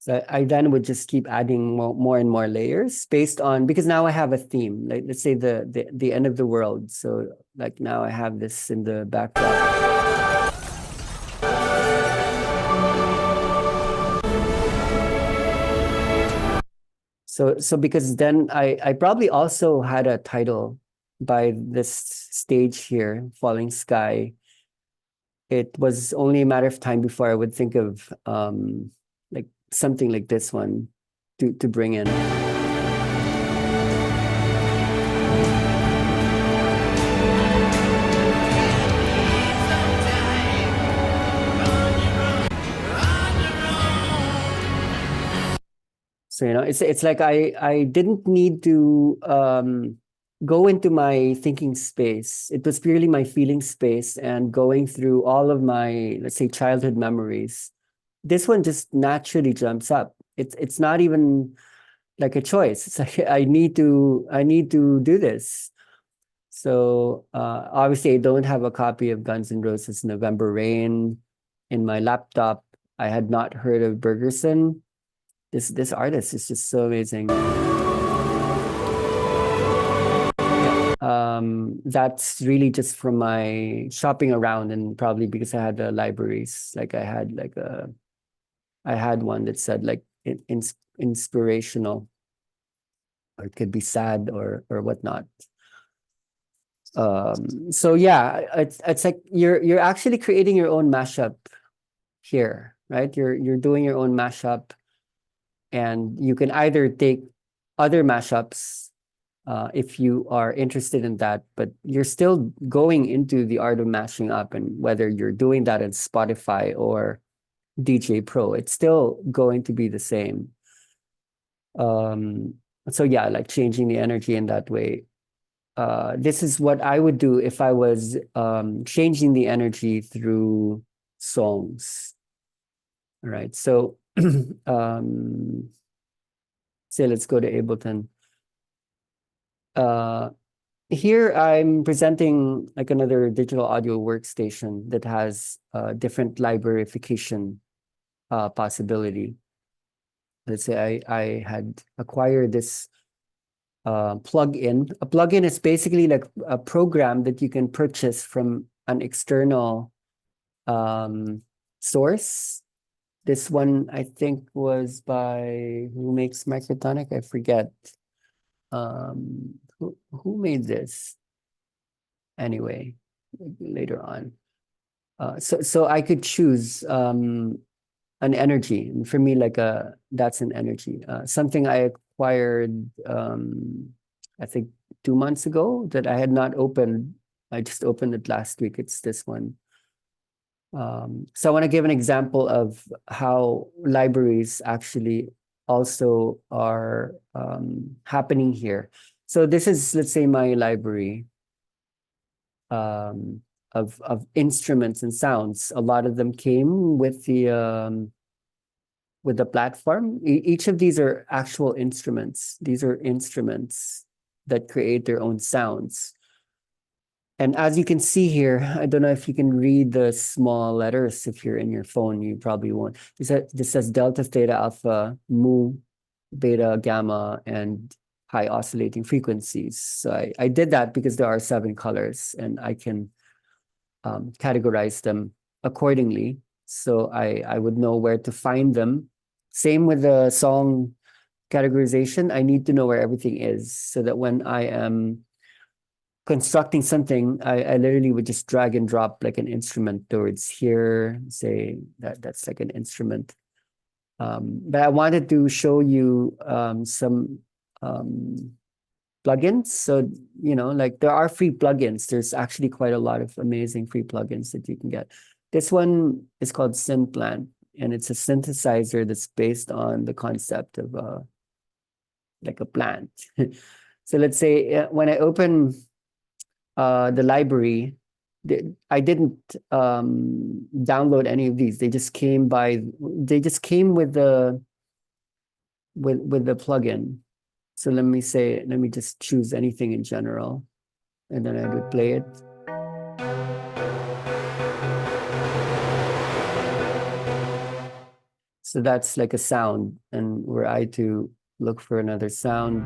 So I then would just keep adding more and more layers based on, because now I have a theme. Like let's say the end of the world. So like now I have this in the backdrop. So because then I probably also had a title by this stage here, Falling Sky. It was only a matter of time before I would think of like something like this one to bring in. So, it's like I didn't need to go into my thinking space. It was purely my feeling space and going through all of my, let's say, childhood memories. This one just naturally jumps up. It's not even like a choice. It's like I need to do this. So obviously I don't have a copy of Guns N' Roses November Rain in my laptop. I had not heard of Bergerson. This artist is just so amazing. That's really just from my shopping around, and probably because I had libraries. Like I had one that said like inspirational, or it could be sad or whatnot. So yeah, it's like you're actually creating your own mashup here, right? You're doing your own mashup, and you can either take other mashups if you are interested in that, but you're still going into the art of mashing up, and whether you're doing that in Spotify or DJ Pro, it's still going to be the same. So yeah, like changing the energy in that way. This is what I would do if I was changing the energy through songs. All right, so say let's go to Ableton. Here I'm presenting like another digital audio workstation that has different librarification possibility. Let's say I had acquired this plugin. A plugin is basically like a program that you can purchase from an external source. This one I think was by who makes Microtonic? I forget. Who made this? Anyway, later on. So I could choose an energy, and for me, like that's an energy. Something I acquired I think 2 months ago that I had not opened. I just opened it last week. It's this one. So I want to give an example of how libraries actually also are happening here. So this is, let's say, my library of instruments and sounds. A lot of them came with the platform. Each of these are actual instruments. These are instruments that create their own sounds. And as you can see here, I don't know if you can read the small letters. If you're in your phone, you probably won't. This says delta, theta, alpha, mu, beta, gamma, and high oscillating frequencies. So I did that because there are 7 colors, and I can categorize them accordingly. So I would know where to find them. Same with the song categorization. I need to know where everything is, so that when I am constructing something, I literally would just drag and drop like an instrument towards here, say that's like an instrument. But I wanted to show you some plugins. So, like there are free plugins. There's actually quite a lot of amazing free plugins that you can get. This one is called Synplant, and it's a synthesizer that's based on the concept of like a plant. So let's say when I open the library, I didn't download any of these. They just came with the plugin. So let me just choose anything in general, and then I would play it. So that's like a sound, and were I to look for another sound,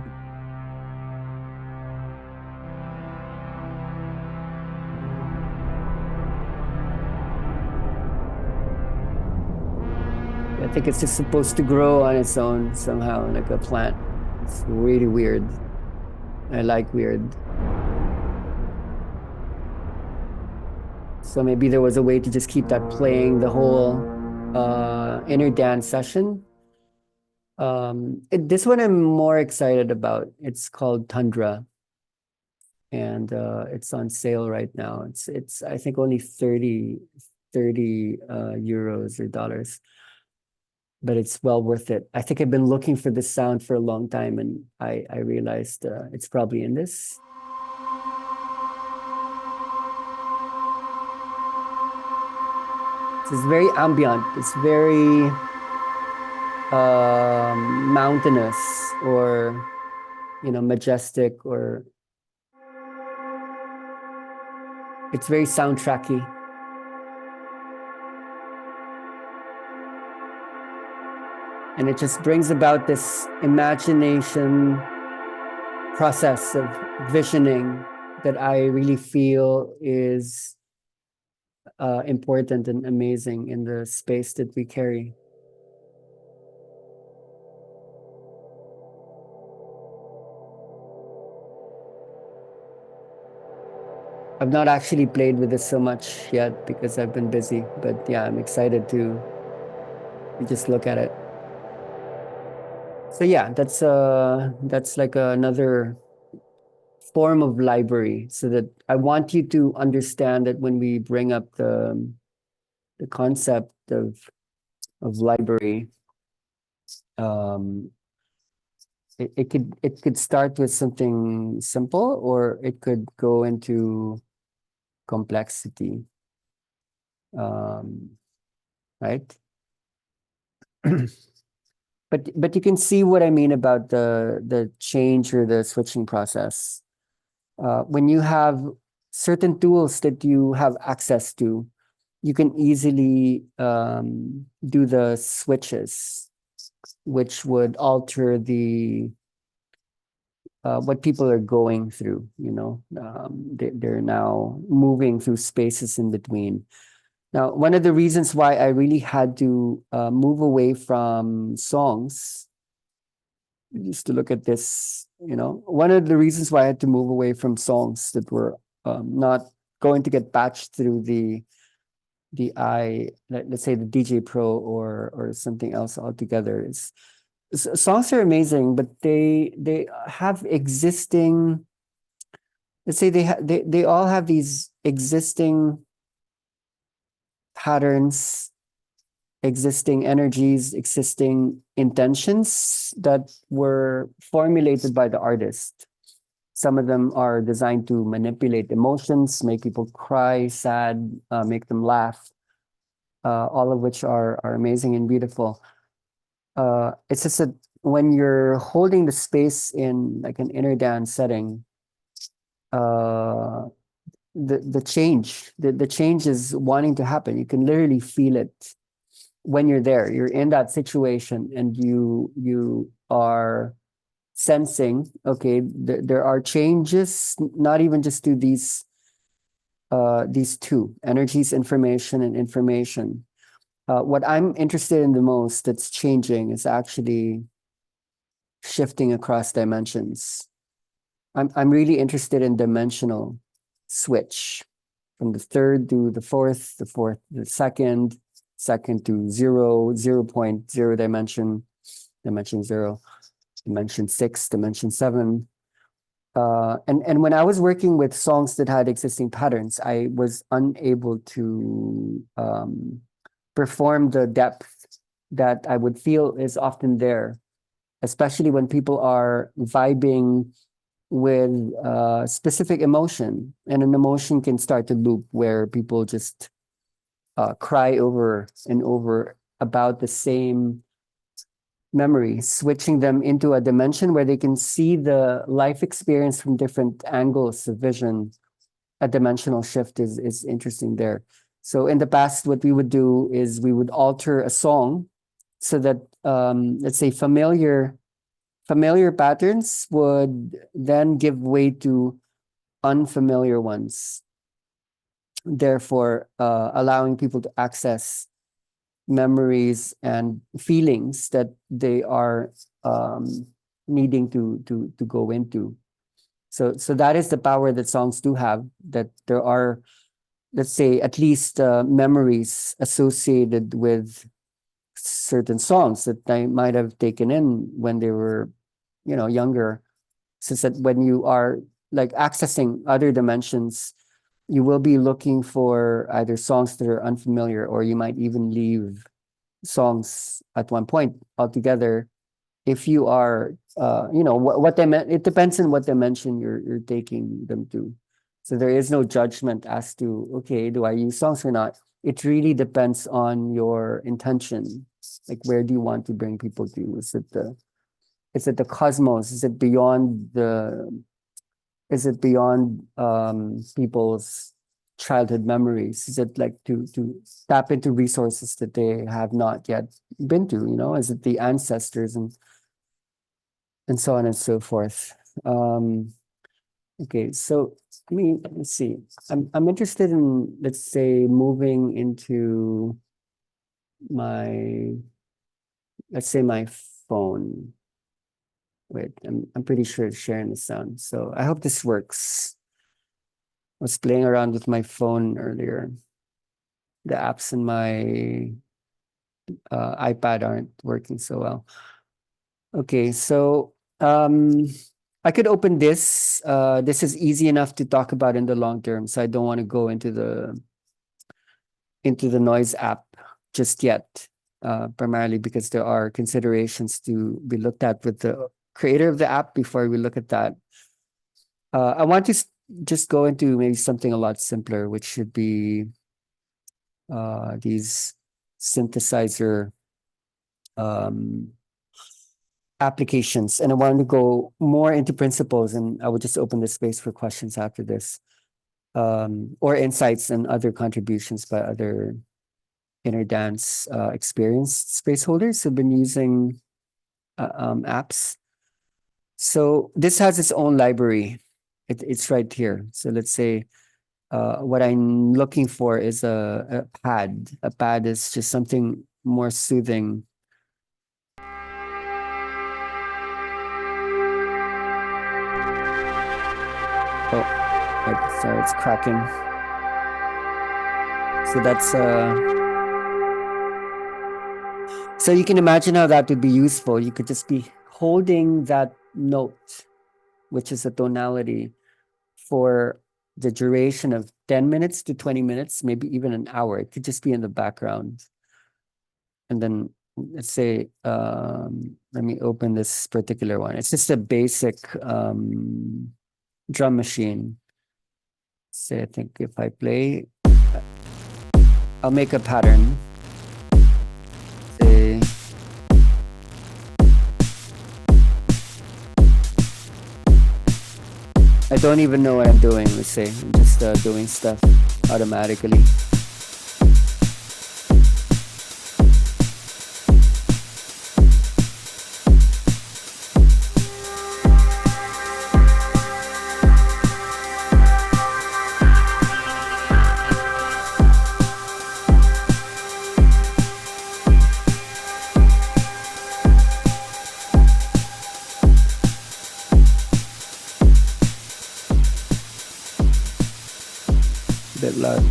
I think it's just supposed to grow on its own somehow, like a plant. It's really weird. I like weird. So maybe there was a way to just keep that playing the whole inner dance session. This one I'm more excited about. It's called Tundra, and it's on sale right now. It's I think only 30 euros or dollars, but it's well worth it. I think I've been looking for this sound for a long time, and I realized it's probably in this. It's very ambient. It's very mountainous, or majestic, or it's very soundtracky. And it just brings about this imagination process of visioning that I really feel is important and amazing in the space that we carry. I've not actually played with this so much yet because I've been busy, but yeah, I'm excited to just look at it. So yeah, that's like another form of library, so that I want you to understand that when we bring up the concept of library, it could start with something simple, or it could go into complexity, right? But you can see what I mean about the change or the switching process. When you have certain tools that you have access to, you can easily do the switches, which would alter the what people are going through. They're now moving through spaces in between. Now, one of the reasons why I really had to move away from songs, used to look at this, one of the reasons why I had to move away from songs that were not going to get patched through the let's say the DJ Pro or something else altogether, is songs are amazing, but they have existing, let's say they all have these existing patterns, existing energies, existing intentions that were formulated by the artist. Some of them are designed to manipulate emotions, make people cry, sad, make them laugh, all of which are amazing and beautiful. It's just that when you're holding the space in like an inner dance setting, the change is wanting to happen. You can literally feel it when you're there. You're in that situation, and you are sensing, okay, there are changes, not even just to these two energies, information and information. What I'm interested in the most that's changing is actually shifting across dimensions. I'm really interested in dimensional switch, from the third to the fourth, to the second to 0.0 dimension, dimension 0, dimension 6, dimension 7. And when I was working with songs that had existing patterns, I was unable to perform the depth that I would feel is often there, especially when people are vibing with specific emotion, and an emotion can start to loop where people just cry over and over about the same memory, switching them into a dimension where they can see the life experience from different angles of vision. A dimensional shift is interesting there. So in the past, what we would do is we would alter a song so that, let's say, familiar patterns would then give way to unfamiliar ones, therefore allowing people to access memories and feelings that they are needing to go into. So that is the power that songs do have, that there are, let's say, at least memories associated with certain songs that they might have taken in when they were, younger. Since that when you are like accessing other dimensions, you will be looking for either songs that are unfamiliar, or you might even leave songs at one point altogether. If you are, what they meant, it depends on what dimension you're taking them to. So there is no judgment as to, okay, do I use songs or not? It really depends on your intention. Like, where do you want to bring people to? Is it the cosmos? Is it beyond people's childhood memories? Is it like to tap into resources that they have not yet been to? Is it the ancestors and so on and so forth? Okay, so let's see. I'm interested in, let's say, moving into my, let's say, my phone. Wait, I'm pretty sure it's sharing the sound. So I hope this works. I was playing around with my phone earlier. The apps in my iPad aren't working so well. Okay, so I could open this. This is easy enough to talk about in the long term, so I don't want to go into the noise app just yet, primarily because there are considerations to be looked at with the creator of the app before we look at that. I want to just go into maybe something a lot simpler, which should be these synthesizer applications. And I wanted to go more into principles, and I would just open the space for questions after this, or insights and other contributions by other inner dance experienced space holders who've been using apps. So this has its own library. It's right here. So let's say what I'm looking for is a pad. A pad is just something more soothing. Oh, wait, sorry, it's cracking. So that's so you can imagine how that would be useful. You could just be holding that note, which is a tonality, for the duration of 10 minutes to 20 minutes, maybe even an hour. It could just be in the background. And then let's say, let me open this particular one. It's just a basic drum machine. Say, I think if I play, I'll make a pattern. Say, I don't even know what I'm doing, let's say. I'm just doing stuff automatically. Bit loud.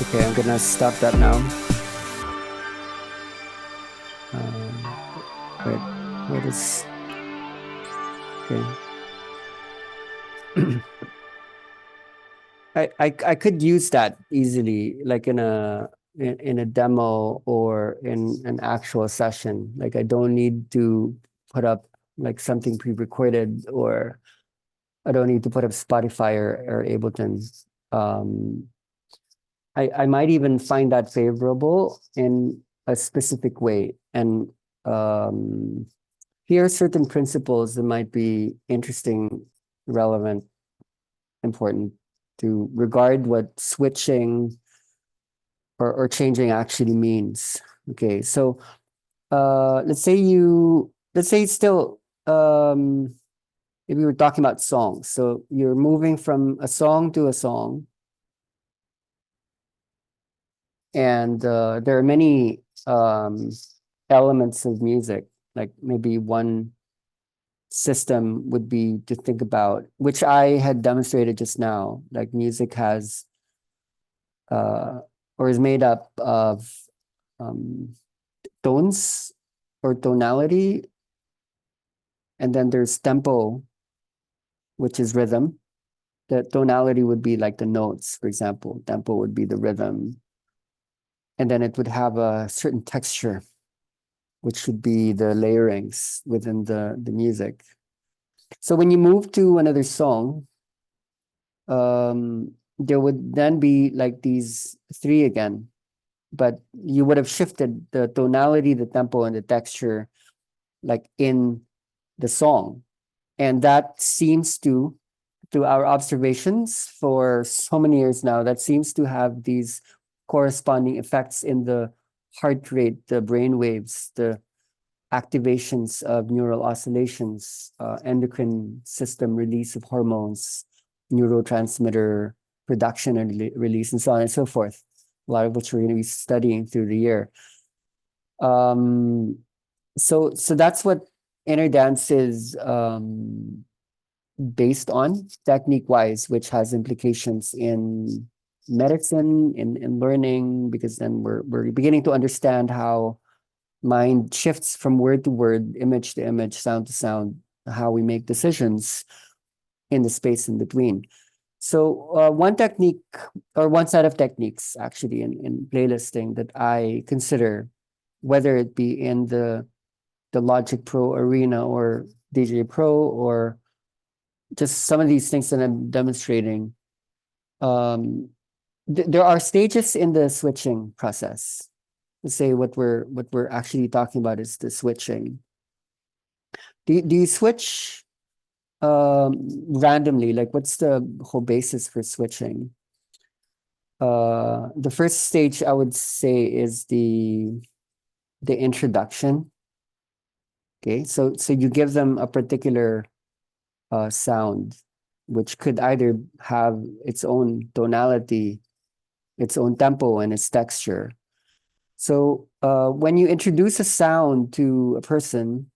Okay, I'm gonna stop that now. Wait, what is... I could use that easily, like in a demo or in an actual session. Like I don't need to put up like something pre-recorded, or I don't need to put up Spotify or Ableton. I might even find that favorable in a specific way. And here are certain principles that might be interesting, relevant, important to regard what switching or changing actually means. Okay, so let's say still if we were talking about songs. So you're moving from a song to a song, and there are many elements of music. Like maybe one system would be to think about, which I had demonstrated just now. Like music has or is made up of tones or tonality, and then there's tempo, which is rhythm. The tonality would be like the notes, for example. Tempo would be the rhythm. And then it would have a certain texture, which would be the layerings within the music. So when you move to another song, there would then be like these three again, but you would have shifted the tonality, the tempo, and the texture like in the song. And that seems to our observations for so many years now, that seems to have these corresponding effects in the heart rate, the brain waves, the activations of neural oscillations, endocrine system release of hormones, neurotransmitter production and release, and so on and so forth. A lot of which we're going to be studying through the year. So that's what inner dance is based on, technique-wise, which has implications in medicine, in learning, because then we're beginning to understand how mind shifts from word to word, image to image, sound to sound, how we make decisions in the space in between. So one technique, or one set of techniques actually in playlisting that I consider, whether it be in the Logic Pro arena or DJ Pro, or just some of these things that I'm demonstrating, there are stages in the switching process. Let's say what we're actually talking about is the switching. Do you switch randomly? Like, what's the whole basis for switching? The first stage I would say is the introduction. Okay, so you give them a particular sound, which could either have its own tonality, its own tempo, and its texture. So when you introduce a sound to a person,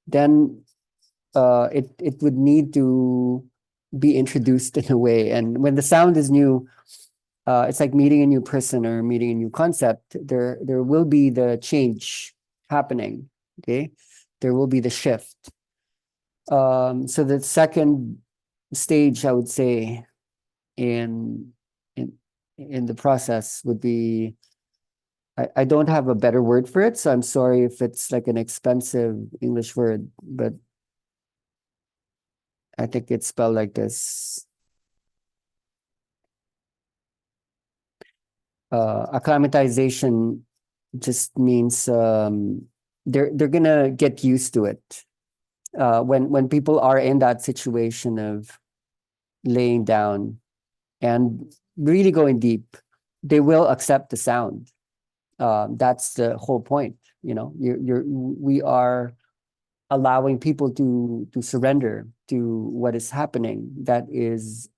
then it would need to be introduced in a way. And when the sound is new, it's like meeting a new person or meeting a new concept. There will be the change happening. Okay, there will be the shift. So the second stage, I would say, in the process would be, I don't have a better word for it, so I'm sorry if it's like an expensive English word, but I think it's spelled like this. Acclimatization just means they're gonna get used to it. When people are in that situation of laying down and really going deep, they will accept the sound. That's the whole point. You know, we are allowing people to surrender to what is happening, that is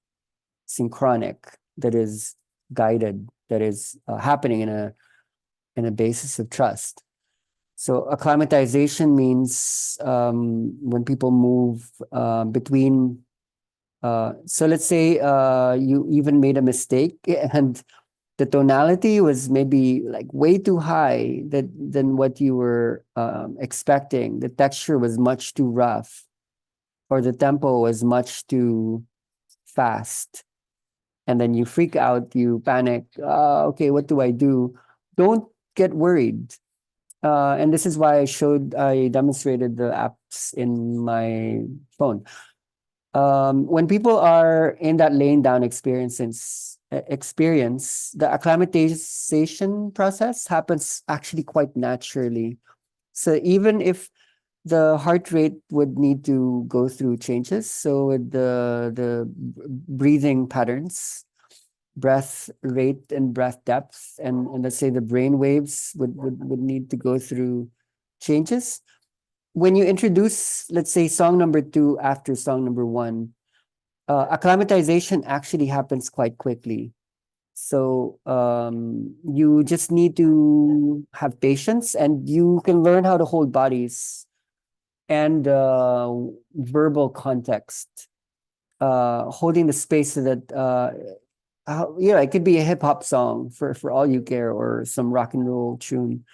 synchronic, that is guided, that is happening in a basis of trust. So acclimatization means when people move between. So let's say you even made a mistake and the tonality was maybe like way too high than what you were expecting. The texture was much too rough, or the tempo was much too fast. and then you freak out, you panic. Okay, what do I do? Don't get worried. And this is why I demonstrated the apps in my phone. When people are in that laying down experience, the acclimatization process happens actually quite naturally. So even if the heart rate would need to go through changes, so with the breathing patterns, breath rate and breath depth, and let's say the brain waves would need to go through changes. When you introduce, let's say, song number 2 after song number 1, acclimatization actually happens quite quickly. So you just need to have patience, and you can learn how to hold bodies and verbal context, holding the space so that it could be a hip hop song for all you care, or some rock and roll tune.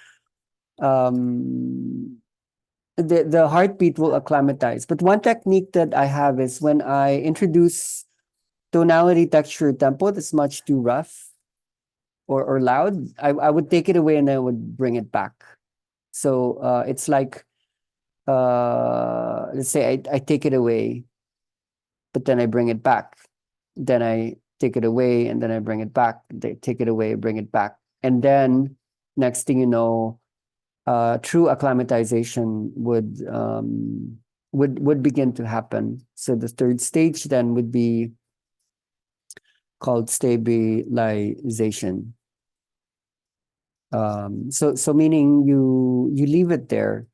The heartbeat will acclimatize. But one technique that I have is when I introduce tonality, texture, tempo that's much too rough or loud, I would take it away and then I would bring it back. So it's like, let's say I take it away, but then I bring it back. Then I take it away and then I bring it back. They take it away, bring it back. And then next thing you know, true acclimatization would begin to happen. So the third stage then would be called stabilization. So meaning you leave it there.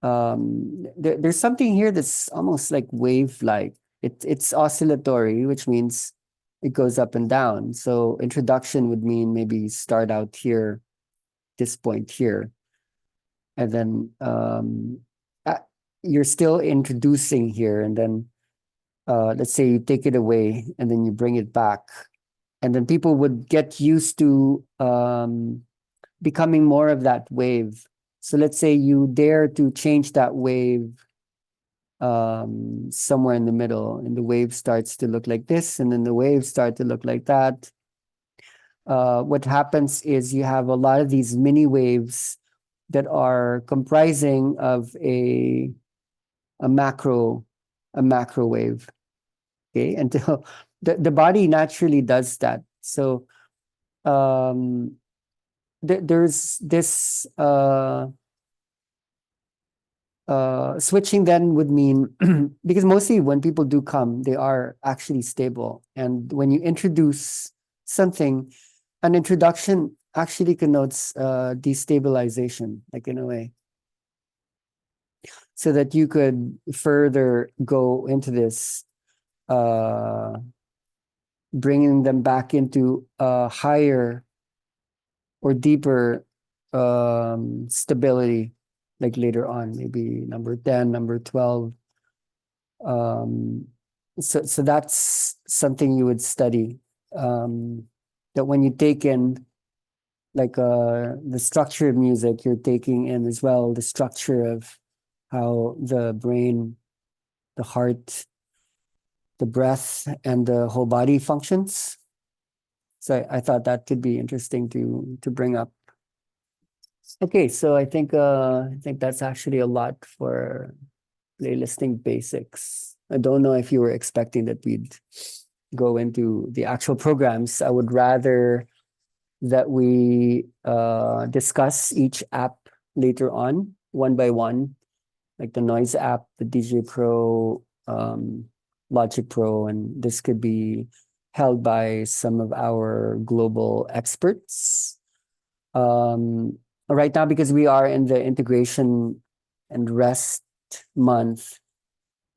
There's something here that's almost like wave-like. It's oscillatory, which means it goes up and down. So introduction would mean maybe start out here, this point here, and then you're still introducing here, and then let's say you take it away and then you bring it back, and then people would get used to becoming more of that wave. So let's say you dare to change that wave somewhere in the middle, and the wave starts to look like this, and then the waves start to look like that. What happens is you have a lot of these mini waves that are comprising of a macro wave. Okay, until the body naturally does that. So there's this switching then would mean because mostly when people do come, they are actually stable. And when you introduce something, an introduction actually connotes destabilization, like in a way. So that you could further go into this, bringing them back into a higher or deeper stability, like later on, maybe number 10, number 12. So that's something you would study. That when you take in like the structure of music, you're taking in as well the structure of how the brain, the heart, the breath, and the whole body functions. So I thought that could be interesting to bring up. Okay, so I think that's actually a lot for playlisting basics. I don't know if you were expecting that we'd go into the actual programs. I would rather that we discuss each app later on, one by one, like the Noise app, the DJ Pro, Logic Pro, and this could be held by some of our global experts. Right now, because we are in the integration and rest month,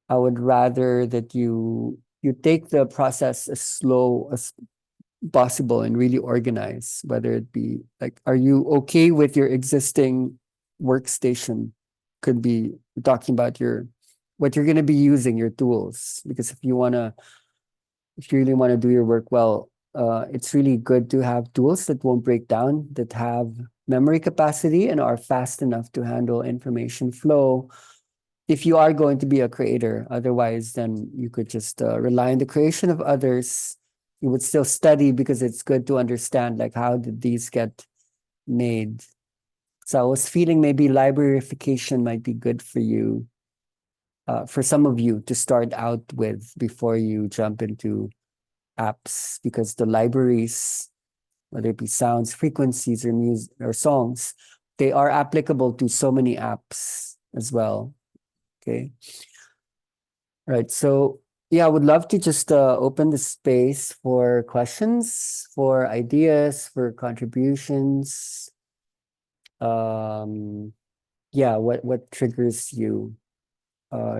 I would rather that you take the process as slow as possible and really organize, whether it be like, are you okay with your existing workstation? Could be talking about what you're going to be using, your tools, because if you really want to do your work well, it's really good to have tools that won't break down, that have memory capacity and are fast enough to handle information flow. If you are going to be a creator, otherwise then you could just rely on the creation of others you would still study because it's good to understand like how did these get made. So I was feeling maybe librarification might be good for you, for some of you to start out with before you jump into apps, because the libraries, whether it be sounds, frequencies, or music or songs, they are applicable to so many apps as well. Okay. Right. So yeah, I would love to just open the space for questions, for ideas, for contributions. Yeah, what triggers you,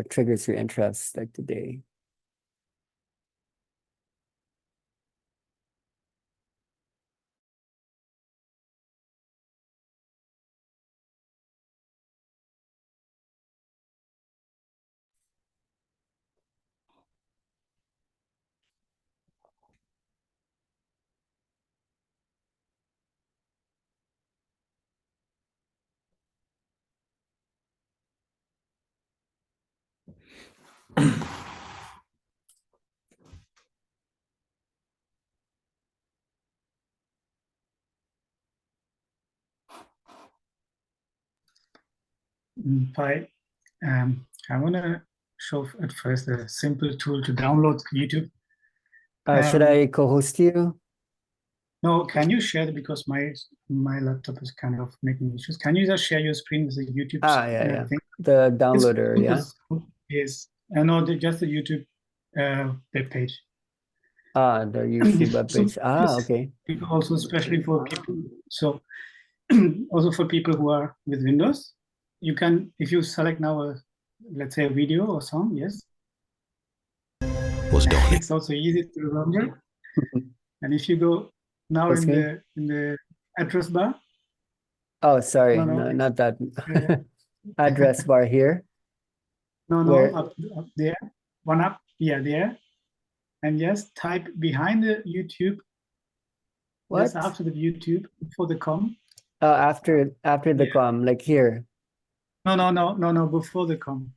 triggers your interest like today? Hi, I want to show at first a simple tool to download YouTube. Should I co-host you? No, can you share it, because my laptop is kind of making issues. Can you just share your screen with the YouTube Yeah. thing? The downloader, yeah. Yes, no, just the YouTube web page. The YouTube webpage. Okay. Also, especially for people. So also for people who are with Windows, you can, if you select now let's say a video or song, yes. It's also easy to remember. And if you go now in the address bar. Oh, sorry, no, not that address bar here. No, up there, one up, there. And yes, type behind the YouTube. What? Just after the YouTube, before the com. After the com, like here. No, before the com.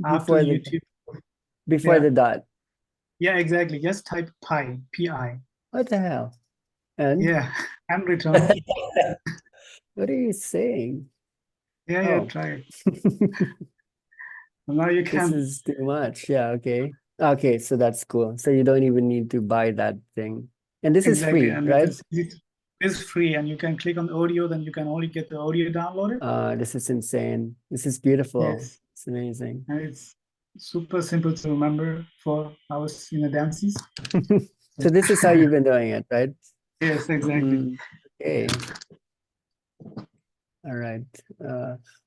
After YouTube. Before the dot. Yeah, exactly. Just type pi, P-I. What the hell? And? Yeah, and return. What are you saying? Yeah, try it. Now you can. This is too much. Yeah, okay. Okay, so that's cool. So you don't even need to buy that thing. And this is free, and right? It's free, and you can click on audio, then you can only get the audio downloaded. This is insane. This is beautiful. Yes. It's amazing. And it's super simple to remember for our dances. So this is how you've been doing it, right? Yes, exactly. Okay. All right.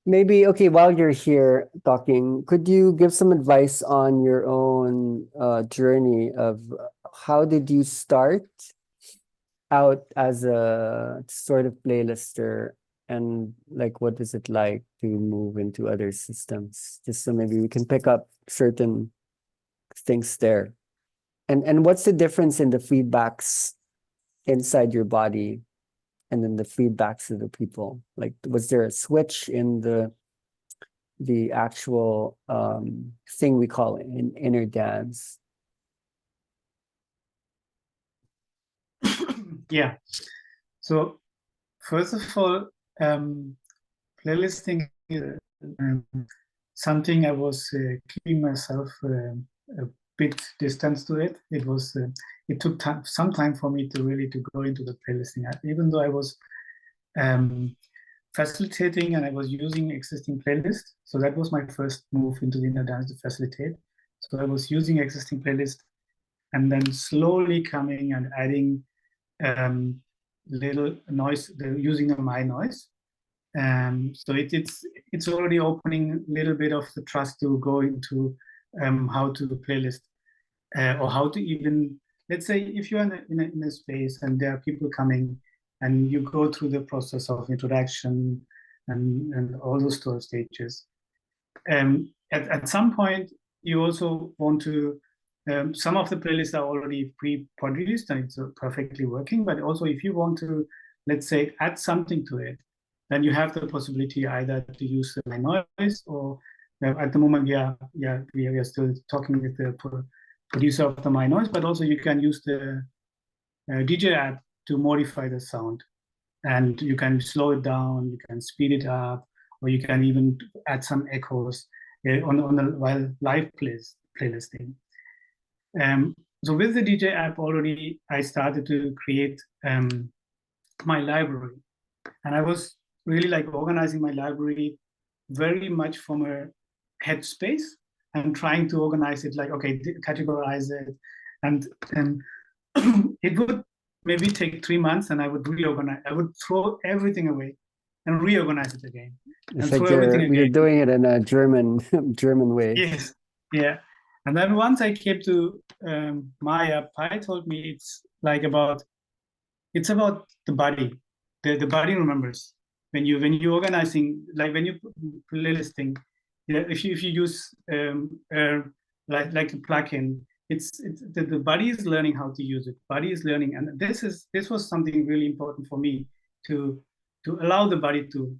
Maybe, okay, while you're here talking, could you give some advice on your own journey of how did you start out as a sort of playlister, and like what is it like to move into other systems? Just so maybe we can pick up certain things there. And what's the difference in the feedbacks inside your body and then the feedbacks of the people? Like, was there a switch in the actual thing we call in inner dance? Yeah. So first of all, playlisting is something I was keeping myself a bit distance to it. It took some time for me to go into the playlisting, even though I was facilitating and I was using existing playlists. So that was my first move into the inner dance, to facilitate. So I was using existing playlists and then slowly coming and adding little noise, using my noise. So it's already opening a little bit of the trust to go into how to playlist or how to even, let's say, if you're in a space and there are people coming and you go through the process of introduction and all those stages. At some point, you also want to, some of the playlists are already pre-produced and it's perfectly working, but also if you want to, let's say, add something to it, then you have the possibility either to use my noise or at the moment, we are still talking with the producer of the my noise, but also you can use the DJ app to modify the sound, and you can slow it down, you can speed it up, or you can even add some echoes on the while live playlisting. So with the DJ app already, I started to create my library, and I was really like organizing my library very much from a headspace and trying to organize it like, okay, categorize it, and it would maybe take 3 months, and I would reorganize. I would throw everything away and reorganize it again. It's and like throw everything you're again. doing it in a German way. Yes, yeah. And then once I came to Maya, Pi told me it's about the body. The body remembers when you're organizing, like when you playlisting. Yeah, if you use like a plugin, it's the body is learning how to use it. Body is learning, and this was something really important for me to allow the body to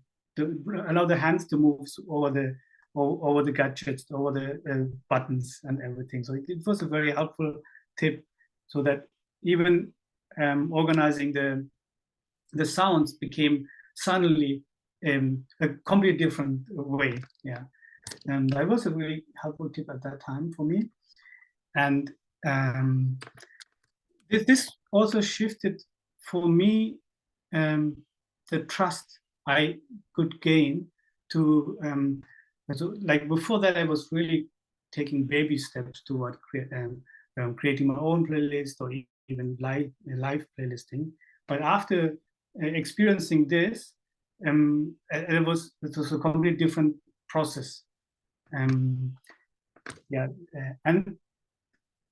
allow the hands to move over the gadgets, over the buttons and everything. So it was a very helpful tip, so that even organizing the sounds became suddenly a completely different way. Yeah, and that was a really helpful tip at that time for me. And this also shifted for me the trust I could gain to so like before that I was really taking baby steps toward creating my own playlist or even live playlisting. But after experiencing this, it was a completely different process. Yeah, and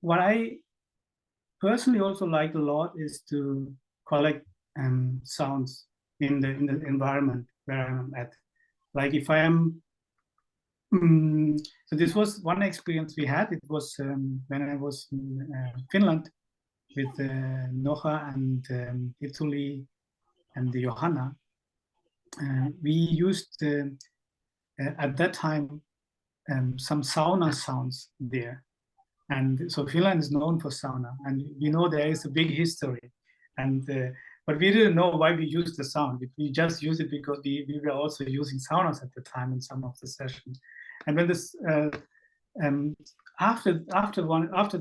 what I personally also like a lot is to collect sounds in the environment where I'm at. Like if I am, so this was one experience we had. It was when I was in Finland with Noha and Italy and Johanna. We used at that time some sauna sounds there. And so Finland is known for sauna, and there is a big history. And but we didn't know why we used the sound. We just used it because we were also using saunas at the time in some of the sessions. And when this after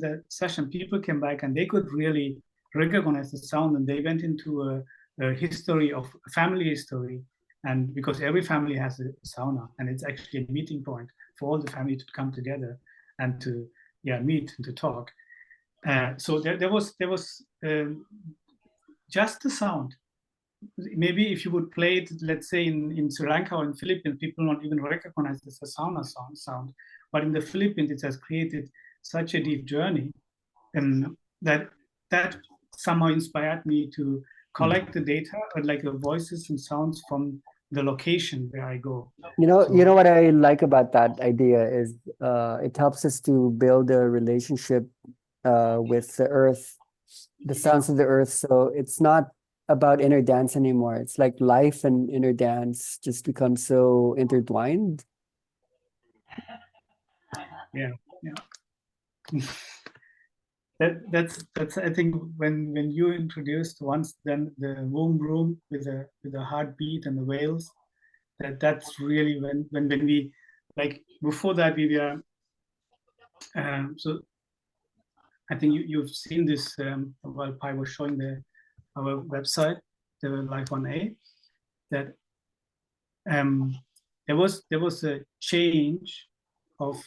the session, people came back and they could really recognize the sound, and they went into a history of family history. And because every family has a sauna, and it's actually a meeting point for all the family to come together and to meet and to talk. So there was just the sound. Maybe if you would play it, let's say in Sri Lanka or in Philippines, people not even recognize this as a sauna sound. But in the Philippines, it has created such a deep journey, and that somehow inspired me to collect the data, like the voices and sounds from the location where I go. You know what I like about that idea is it helps us to build a relationship with the earth, the sounds of the earth. So it's not about inner dance anymore. It's like life and inner dance just become so intertwined. Yeah. That's I think when you introduced once then the womb room with the heartbeat and the whales, that's really when we, like before that we were so I think you've seen this while Pi was showing our website, the Life 1A, that there was a change of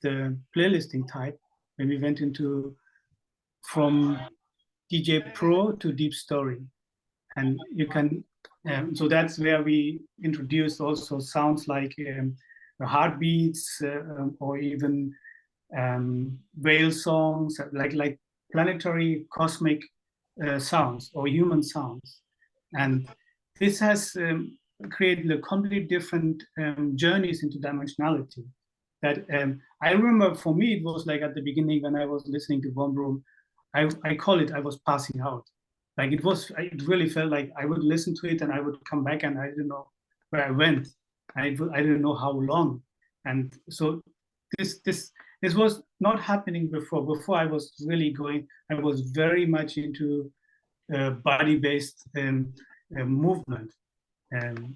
the playlisting type when we went from DJ Pro to Deep Story, and you can so that's where we introduced also sounds like heartbeats or even whale songs, like planetary cosmic sounds or human sounds, and this has created a completely different journeys into dimensionality. That I remember for me, it was like at the beginning when I was listening to One Room, I call it, I was passing out. Like it really felt like I would listen to it and I would come back and I didn't know where I went. I didn't know how long. And so this this was not happening before. Before I was very much into body-based movement.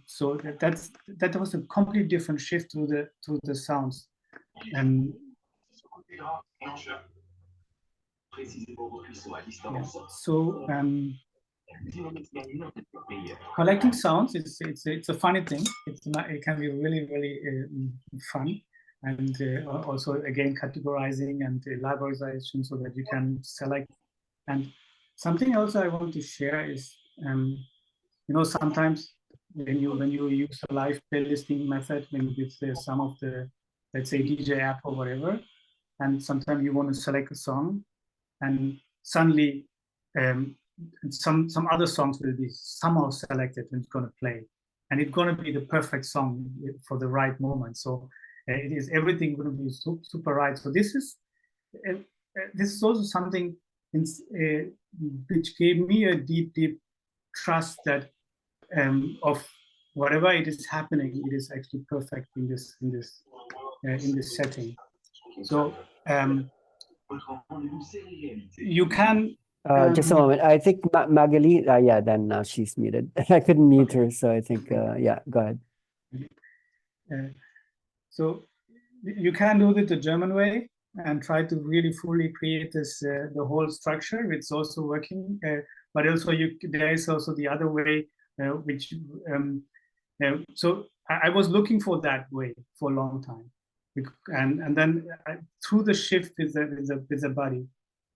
So that was a completely different shift to the sounds. And yeah, so collecting sounds, it's a funny thing. It can be really fun, and also again categorizing and librarization so that you can select. And something else I want to share is, sometimes when you use a live playlisting method, with some of the, let's say, DJ app or whatever, and sometimes you want to select a song, and suddenly some other songs will be somehow selected and it's going to play, and it's going to be the perfect song for the right moment. So it is everything going to be super right. So this is also something which gave me a deep trust that of whatever it is happening, it is actually perfect in this setting. So you can just a moment. I think Magali, yeah, then now she's muted. I couldn't mute her, so I think, yeah, go ahead. So you can do it the German way and try to really fully create this the whole structure. It's also working, but also there is also the other way, which so I was looking for that way for a long time, and then through the shift with the body,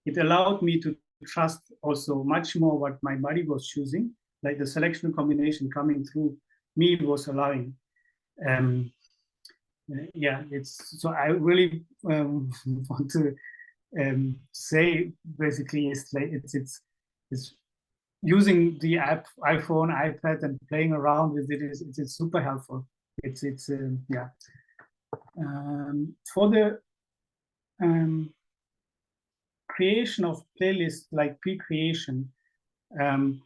it allowed me to trust also much more what my body was choosing, like the selection combination coming through me was allowing. Yeah, it's so I really want to say basically it's using the app, iPhone, iPad, and playing around with it it's super helpful. It's yeah. For the creation of playlists, like pre-creation, I'm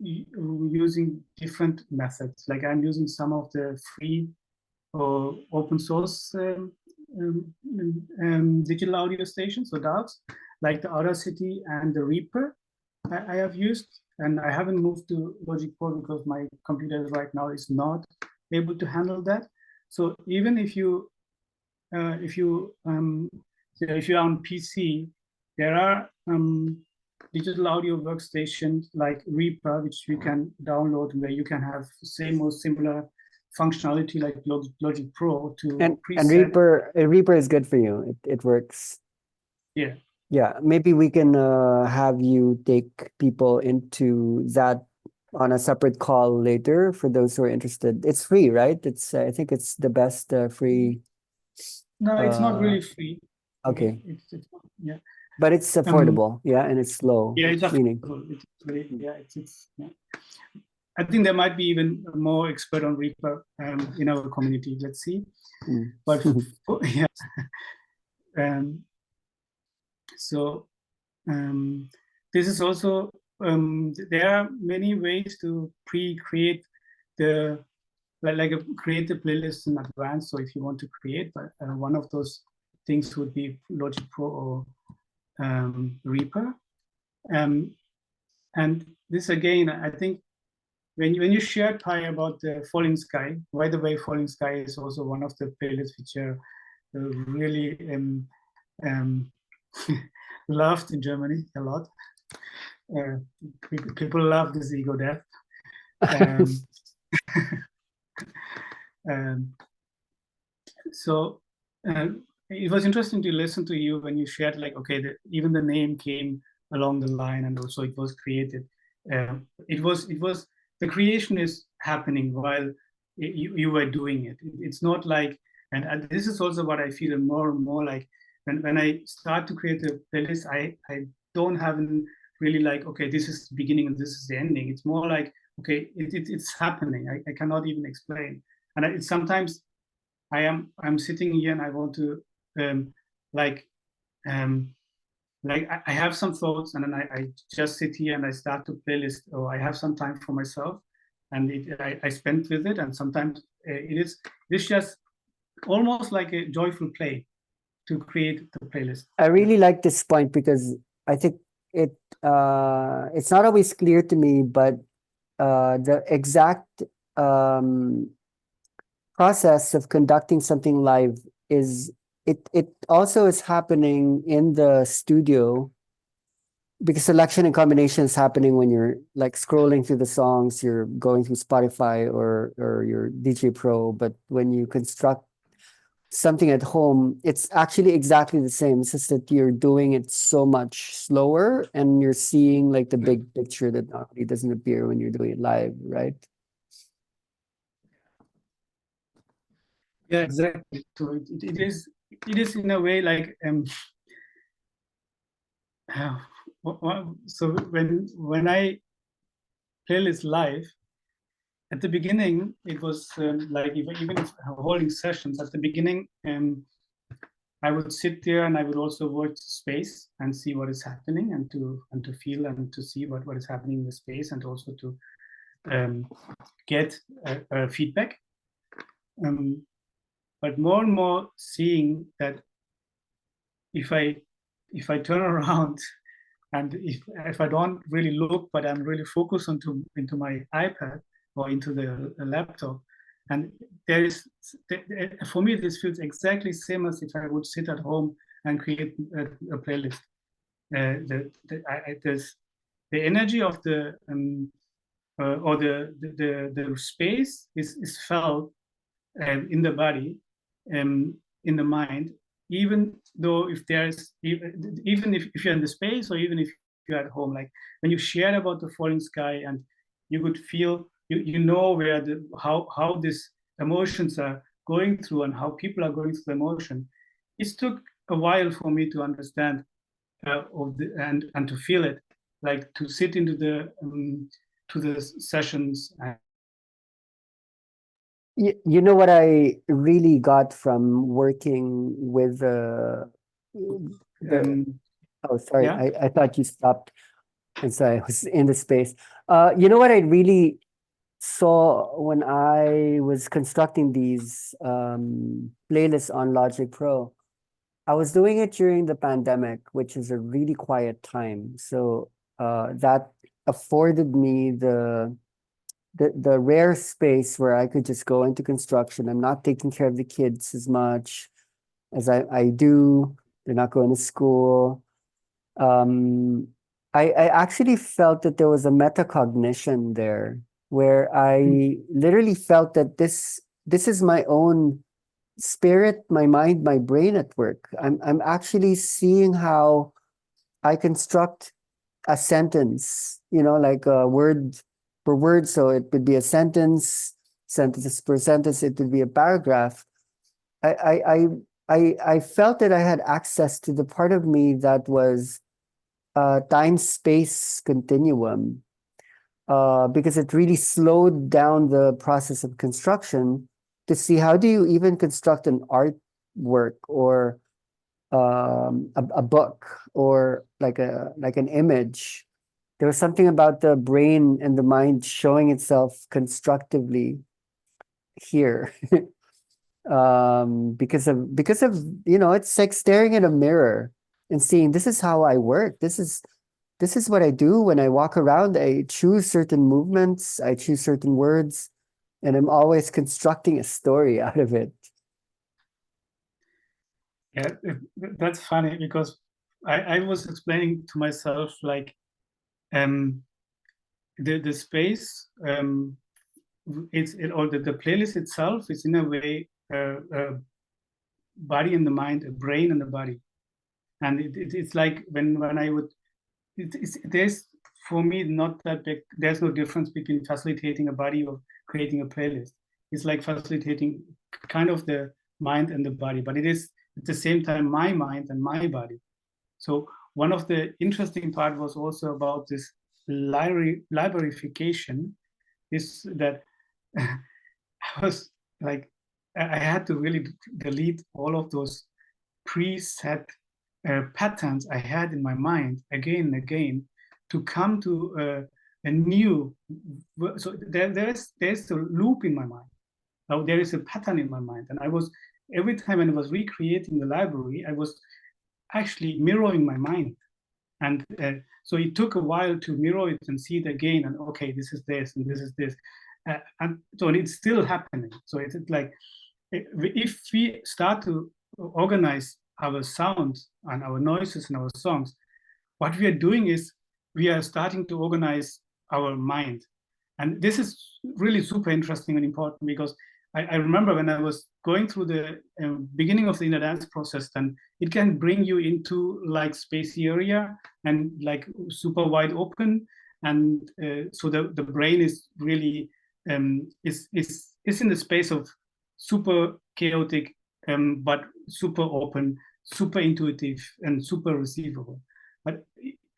using different methods. Like I'm using some of the free or open source digital audio stations, so DAWs, like the Audacity and the Reaper. I have used, and I haven't moved to Logic Pro because my computer right now is not able to handle that. So even if you are on PC, there are digital audio workstations like Reaper, which you can download, where you can have same or similar functionality like Logic Pro to preset. And Reaper is good for you. It works. Yeah. Yeah, maybe we can have you take people into that on a separate call later for those who are interested. It's free, right? It's I think it's the best free. No, it's not really free. Okay. It's yeah. But it's affordable, yeah, and it's slow. Yeah, it's affordable. It's really, yeah, it's yeah. I think there might be even more expert on Reaper in our community. Let's see. But yeah. So this is also there are many ways to pre-create create the playlist in advance. So if you want to create, but one of those things would be Logic Pro or Reaper. And this again, I think when you shared, Pi, about the Falling Sky, by the way, Falling Sky is also one of the playlists which are really loved in Germany a lot. People love this ego death. So it was interesting to listen to you when you shared, like, okay, even the name came along the line, and also it was created. It was the creation is happening while you were doing it. It's not like, and this is also what I feel more and more like when I start to create a playlist, I don't have really like, okay, this is the beginning and this is the ending. It's more like, okay, it's happening. I cannot even explain. And sometimes I'm sitting here and I want to like I have some thoughts, and then I just sit here and I start to playlist, or I have some time for myself, and I spend with it. And sometimes it's just almost like a joyful play to create the playlist. I really like this point because I think it's not always clear to me, but the exact process of conducting something live is it also is happening in the studio, because selection and combination is happening when you're like scrolling through the songs, you're going through Spotify or your DJ Pro. But when you construct something at home, it's actually exactly the same. It's just that you're doing it so much slower and you're seeing like the big picture that normally doesn't appear when you're doing it live, right? Yeah, exactly. So it is in a way like so when I playlist live, at the beginning it was like even if holding sessions at the beginning, I would sit there and I would also watch the space and see what is happening, and to feel and to see what is happening in the space, and also to get feedback. But more and more seeing that if I turn around and if I don't really look, but I'm really focused into my iPad or into the laptop, and there is, for me, this feels exactly same as if I would sit at home and create a playlist. There's the energy of the or the space is felt in the body, in the mind, even though if there's even if you're in the space, or even if you're at home, like when you share about the falling sky, and you could feel you know where how these emotions are going through and how people are going through the emotion. It took a while for me to understand and to feel it, like to sit into the sessions. You know what I really got from working with oh, sorry, Yeah. I thought you stopped, and so I was in the space. You know what I really saw when I was constructing these playlists on Logic Pro? I was doing it during the pandemic, which is a really quiet time. So that afforded me the rare space where I could just go into construction. I'm not taking care of the kids as much as I do. They're not going to school. I actually felt that there was a metacognition there where I literally felt that this is my own spirit, my mind, my brain at work. I'm actually seeing how I construct a sentence, like a word per word. So it would be a sentence, sentences per sentence, it would be a paragraph. I felt that I had access to the part of me that was time-space continuum, because it really slowed down the process of construction to see how do you even construct an artwork or a book or like an image. There was something about the brain and the mind showing itself constructively here. Because of it's like staring at a mirror and seeing this is how I work. This is what I do when I walk around. I choose certain movements, I choose certain words, and I'm always constructing a story out of it. Yeah, that's funny because I was explaining to myself like the space, or the playlist itself is in a way body and the mind, a brain and the body, and it's like when I would there's for me not that big. There's no difference between facilitating a body or creating a playlist. It's like facilitating kind of the mind and the body, but it is at the same time my mind and my body. So one of the interesting part was also about this librarification, is that I was like, I had to really delete all of those preset patterns I had in my mind again and again to come to a new. So there's a loop in my mind. Now there is a pattern in my mind, and I was every time when I was recreating the library, I was actually mirroring my mind. And so it took a while to mirror it and see it again. And okay, this is this and this is this. And so it's still happening. So it's like, if we start to organize our sounds and our noises and our songs, what we are doing is we are starting to organize our mind. And this is really super interesting and important, because I remember when I was going through the beginning of the inner dance process, then it can bring you into like space area and like super wide open. And so the brain is really is in the space of super chaotic, but super open, super intuitive, and super receivable. But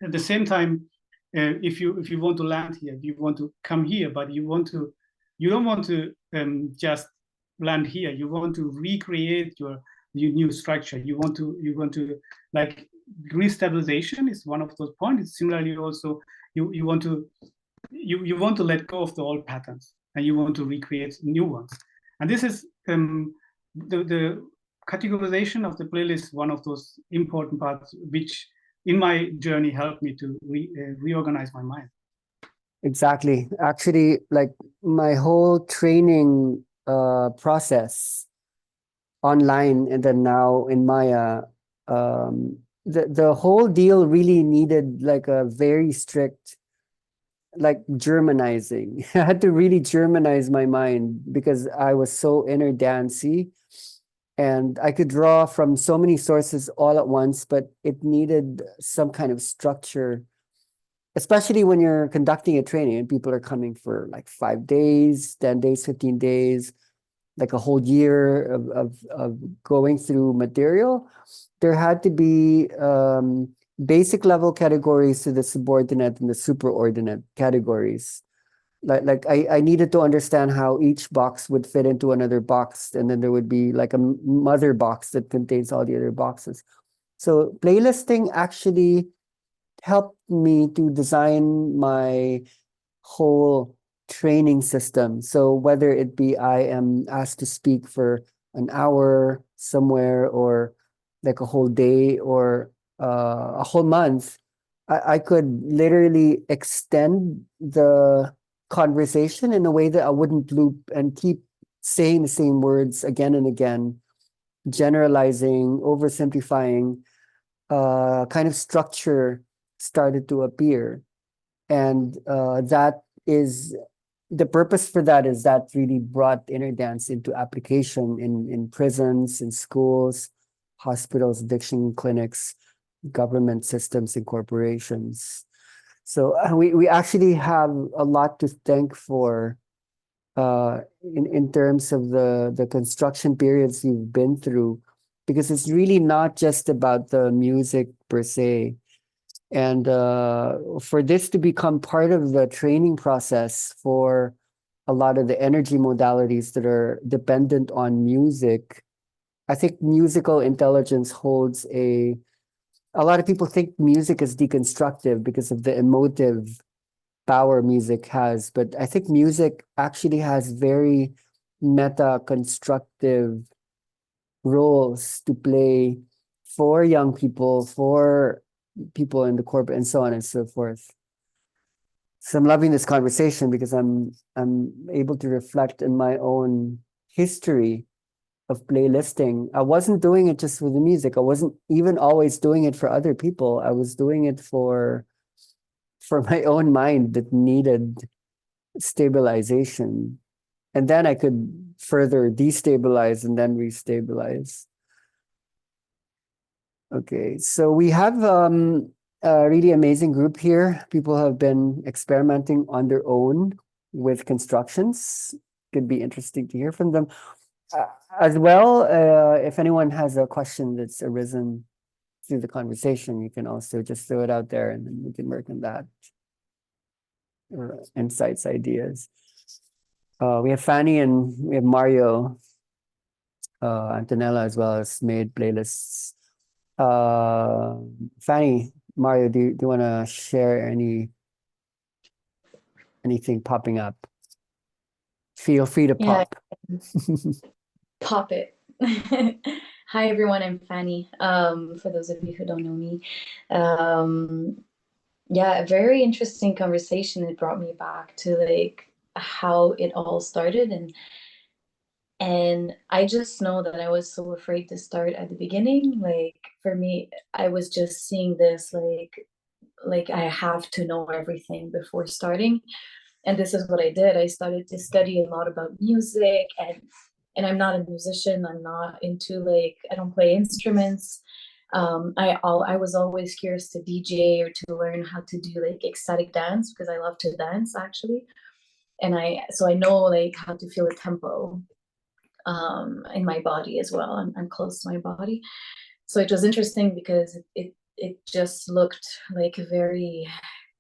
at the same time, if you want to land here, you want to come here, but you don't want to just land here. You want to recreate your new structure. You want to like restabilization is one of those points. Similarly, also you want to let go of the old patterns, and you want to recreate new ones. And this is the categorization of the playlist, one of those important parts, which in my journey helped me to reorganize my mind. Exactly. Actually, like my whole training process online and then now in Maya, the whole deal really needed like a very strict like Germanizing. I had to really Germanize my mind because I was so inner dancey and I could draw from so many sources all at once, but it needed some kind of structure, especially when you're conducting a training and people are coming for like 5 days, 10 days, 15 days, like a whole year of going through material. There had to be basic level categories to the subordinate and the superordinate categories. Like I needed to understand how each box would fit into another box, and then there would be like a mother box that contains all the other boxes. So playlisting actually helped me to design my whole training system. So whether it be I am asked to speak for an hour somewhere, or like a whole day, or a whole month, I could literally extend the conversation in a way that I wouldn't loop and keep saying the same words again and again, generalizing, oversimplifying. Kind of structure started to appear. And that is the purpose for that, is that really brought inner dance into application in prisons, in schools, hospitals, addiction clinics, government systems, and corporations. So we actually have a lot to thank for in terms of the construction periods you've been through, because it's really not just about the music per se. And for this to become part of the training process for a lot of the energy modalities that are dependent on music, I think musical intelligence holds a lot of people think music is deconstructive because of the emotive power music has, but I think music actually has very meta constructive roles to play for young people, for people in the corporate, and so on and so forth. So I'm loving this conversation because I'm able to reflect in my own history of playlisting. I wasn't doing it just for the music. I wasn't even always doing it for other people. I was doing it for my own mind that needed stabilization. And then I could further destabilize and then restabilize. Okay, so we have a really amazing group here. People have been experimenting on their own with constructions. Could be interesting to hear from them. As well, if anyone has a question that's arisen through the conversation, you can also just throw it out there and then we can work on that. Or insights, ideas. We have Fanny and we have Mario. Antonella as well has made playlists. Fanny, Mario, do you want to share anything popping up? Feel free to pop. Pop it. Hi everyone, I'm Fanny. For those of you who don't know me. Um, yeah, a very interesting conversation. It brought me back to like how it all started, and I just know that I was so afraid to start at the beginning. Like for me, I was just seeing this like I have to know everything before starting. And this is what I did. I started to study a lot about music, and I'm not a musician. I'm not into like, I don't play instruments. I was always curious to DJ or to learn how to do like ecstatic dance because I love to dance actually. And I know like how to feel a tempo in my body as well. I'm close to my body. So it was interesting because it just looked like a very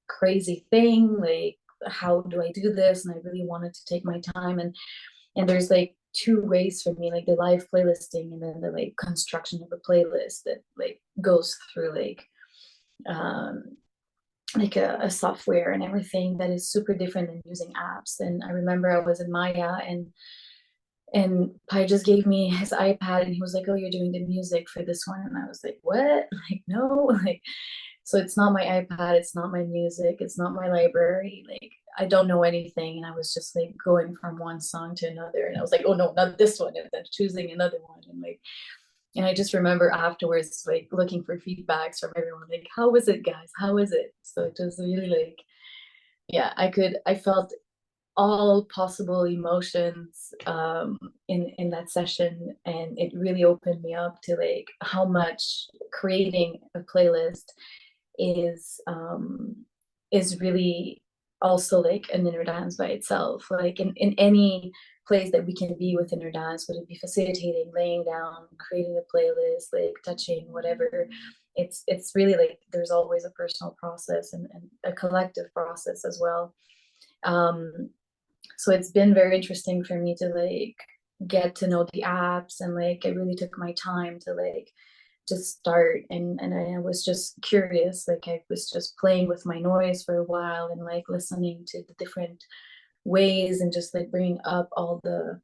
crazy thing. Like, how do I do this? And I really wanted to take my time. And there's like two ways for me, like the live playlisting and then the like construction of a playlist that like goes through um like a software and everything that is super different than using apps. And I remember I was in Maya, and Pi just gave me his iPad and he was like, "Oh, you're doing the music for this one." And I was like, "What?" Like, no, like, so it's not my iPad, it's not my music, it's not my library. Like, I don't know anything. And I was just like going from one song to another. And I was like, "Oh no, not this one." And then choosing another one. And I just remember afterwards, like looking for feedbacks from everyone, like, "How was it, guys? How was it?" So it was really like, yeah, I felt all possible emotions in that session, and it really opened me up to like how much creating a playlist is really also like an inner dance by itself. Like in any place that we can be with inner dance, would it be facilitating, laying down, creating a playlist, like touching, whatever, it's really like there's always a personal process and a collective process as well. um so it's been very interesting for me to like get to know the apps, and like I really took my time to like just start, and I was just curious. Like I was just playing with my noise for a while and like listening to the different ways and just like bringing up all the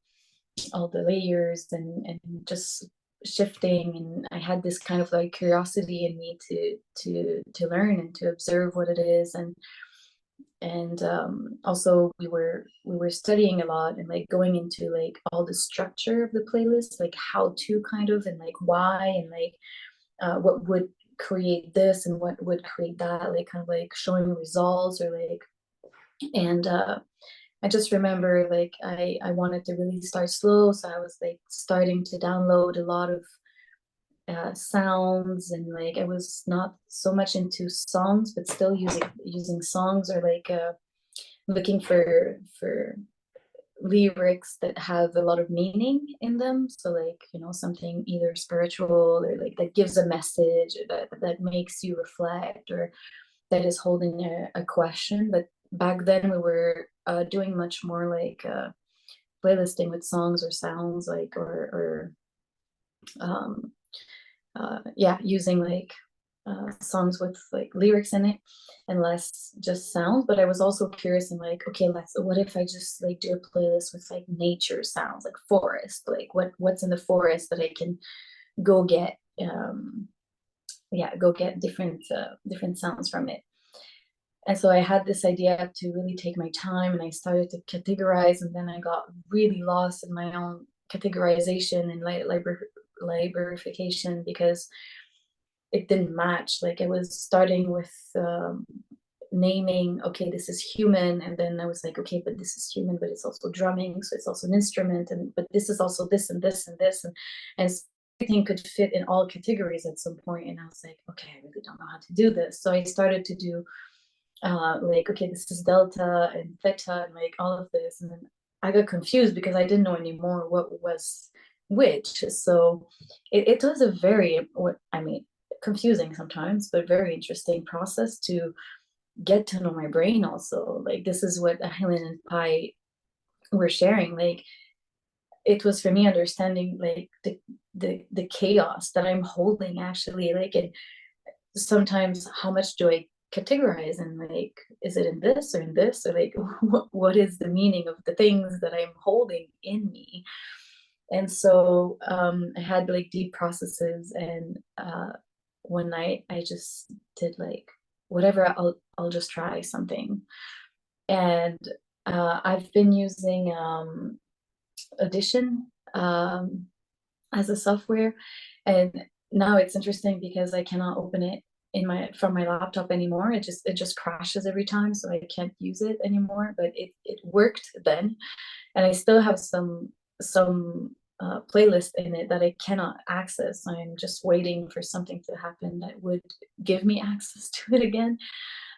layers and just shifting. And I had this kind of like curiosity in me to learn and to observe what it is. And also we were studying a lot and like going into like all the structure of the playlist, like how to kind of, and like why, and like what would create this and what would create that, like kind of like showing results or like. And I just remember like I wanted to really start slow, so I was like starting to download a lot of sounds, and like I was not so much into songs but still using songs, or like looking for lyrics that have a lot of meaning in them. So like, something either spiritual or like that gives a message, or that makes you reflect, or that is holding a question. But back then we were doing much more like playlisting with songs or sounds, like or um, yeah, using like songs with like lyrics in it and less just sounds. But I was also curious and like, okay, what if I just like do a playlist with like nature sounds, like forest, like what's in the forest that I can go get go get different sounds from it. And so I had this idea to really take my time, and I started to categorize, and then I got really lost in my own categorization and librarification, because it didn't match. Like I was starting with naming, okay, this is human, and then I was like, okay, but this is human, but it's also drumming, so it's also an instrument, and but this is also this and this and this, and everything could fit in all categories at some point. And I was like, okay, I really don't know how to do this. So I started to do like, okay, this is delta and theta and like all of this, and then I got confused because I didn't know anymore what was which. So it was a very, what I mean, confusing sometimes, but very interesting process to get to know my brain also. Like this is what Helen and Pi were sharing. Like it was for me understanding like the chaos that I'm holding actually, like, and sometimes how much do I categorize, and like, is it in this or in this, or like what is the meaning of the things that I'm holding in me. And so I had like deep processes, and one night I just did like whatever, I'll just try something. And I've been using Audition as a software, and now it's interesting because I cannot open it from my laptop anymore. It just crashes every time, so I can't use it anymore. But it worked then, and I still have some playlist in it that I cannot access. I'm just waiting for something to happen that would give me access to it again.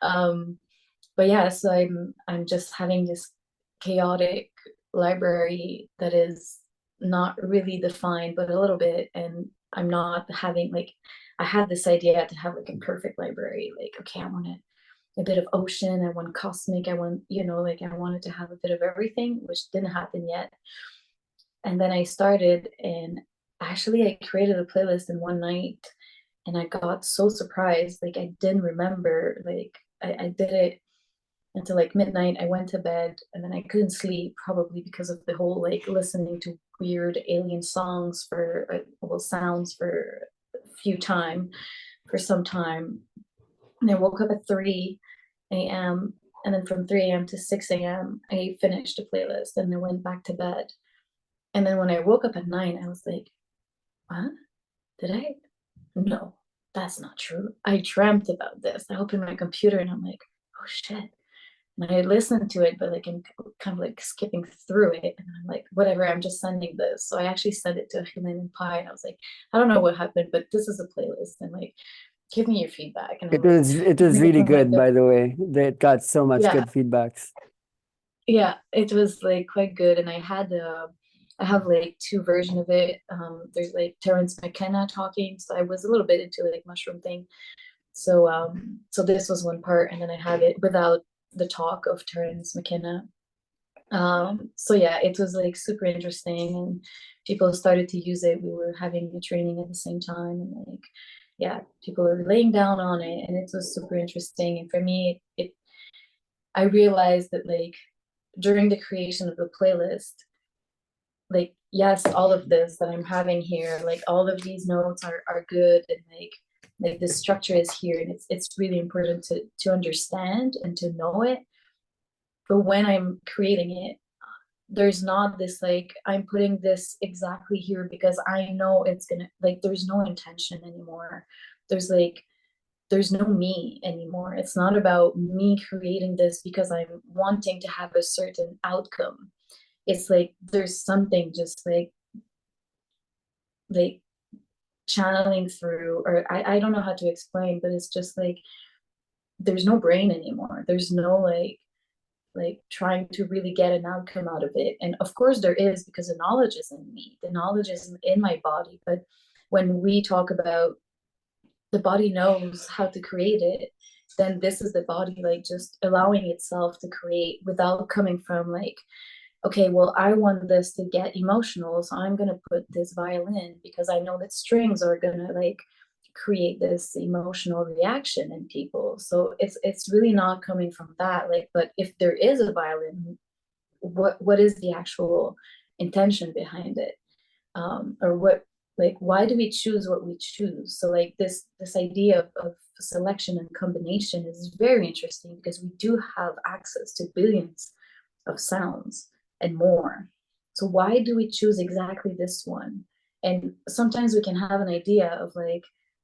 But yeah, so I'm just having this chaotic library that is not really defined, but a little bit. And I'm not having like, I had this idea to have like a perfect library. Like, okay, I want a bit of ocean, I want cosmic, I want, like I wanted to have a bit of everything, which didn't happen yet. And then I started, and actually I created a playlist in one night, and I got so surprised. Like I didn't remember, like I did it until like midnight. I went to bed, and then I couldn't sleep, probably because of the whole like listening to weird alien songs sounds for some time. And I woke up at 3 a.m. and then from 3 a.m. to 6 a.m. I finished the playlist, and I went back to bed. And then when I woke up at 9, I was like, what? Did I? No, that's not true. I dreamt about this. I opened my computer and I'm like, oh shit. And I listened to it, but like I'm kind of like skipping through it. And I'm like, whatever, I'm just sending this. So I actually sent it to Helene and Pi, and I was like, I don't know what happened, but this is a playlist, and like, give me your feedback. And It was really good, by the way. It got so much Yeah. good feedbacks. Yeah, it was like quite good. And I have like 2 versions of it. There's like Terence McKenna talking, so I was a little bit into like mushroom thing. So so this was one part, and then I have it without the talk of Terence McKenna. So yeah, it was like super interesting, and people started to use it. We were having a training at the same time, and like, yeah, people were laying down on it, and it was super interesting. And for me, I realized that like during the creation of the playlist, like, yes, all of this that I'm having here, like all of these notes are good, and like the structure is here, and it's really important to understand and to know it. But when I'm creating it, there's not this like I'm putting this exactly here because I know it's gonna, like, there's no intention anymore. There's no me anymore. It's not about me creating this because I'm wanting to have a certain outcome. It's like there's something just like channeling through, or I don't know how to explain, but it's just like there's no brain anymore. There's no like trying to really get an outcome out of it. And of course there is, because the knowledge is in me, the knowledge is in my body. But when we talk about the body knows how to create it, then this is the body like just allowing itself to create without coming from like, okay, well, I want this to get emotional, so I'm gonna put this violin because I know that strings are gonna like create this emotional reaction in people. So it's really not coming from that. Like, but if there is a violin, what is the actual intention behind it? Or what, like, why do we choose what we choose? So like this idea of selection and combination is very interesting, because we do have access to billions of sounds and more. So why do we choose exactly this one? And sometimes we can have an idea of like,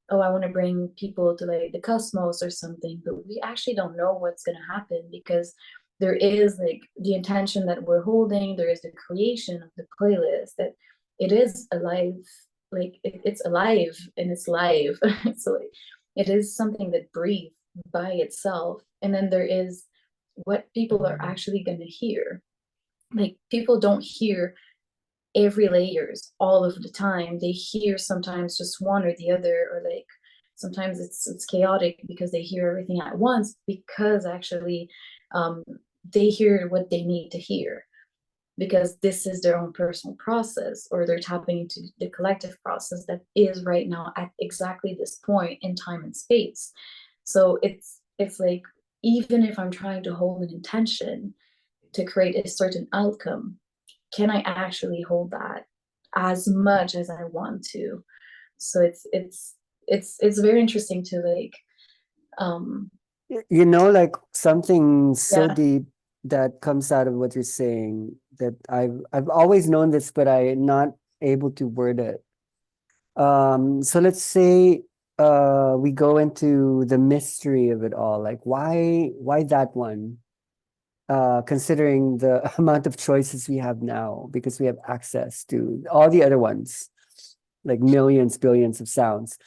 oh, I want to bring people to like the cosmos or something, but we actually don't know what's going to happen, because there is like the intention that we're holding, there is the creation of the playlist, that it is alive, like it's alive and it's live. So like, it is something that breathes by itself. And then there is what people are actually going to hear. Like, people don't hear every layers all of the time. They hear sometimes just one or the other, or like sometimes it's chaotic because they hear everything at once, because actually they hear what they need to hear, because this is their own personal process, or they're tapping into the collective process that is right now at exactly this point in time and space. So it's like, even if I'm trying to hold an intention to create a certain outcome, can I actually hold that as much as I want to. So it's very interesting to like You know, like something so yeah. deep that comes out of what you're saying that I've always known this, but I'm not able to word it. So let's say we go into the mystery of it all. Like why that one? Considering the amount of choices we have now, because we have access to all the other ones, like millions, billions of sounds.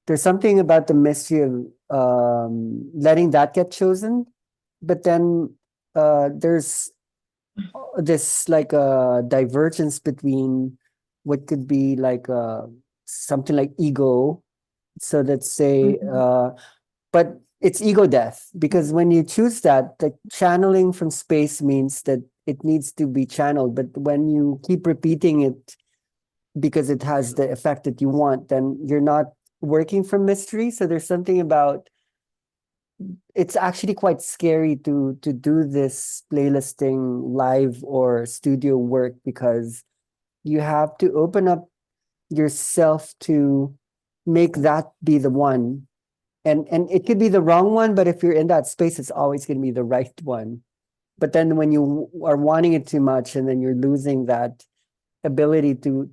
There's something about the mystery of letting that get chosen, but then there's this like a divergence between what could be like something like ego. So let's say but it's ego death, because when you choose that, the channeling from space means that it needs to be channeled, but when you keep repeating it because it has the effect that you want, then you're not working from mystery. So there's something about, it's actually quite scary to do this playlisting live or studio work, because you have to open up yourself to make that be the one. And it could be the wrong one, but if you're in that space, it's always going to be the right one. But then when you are wanting it too much, and then you're losing that ability to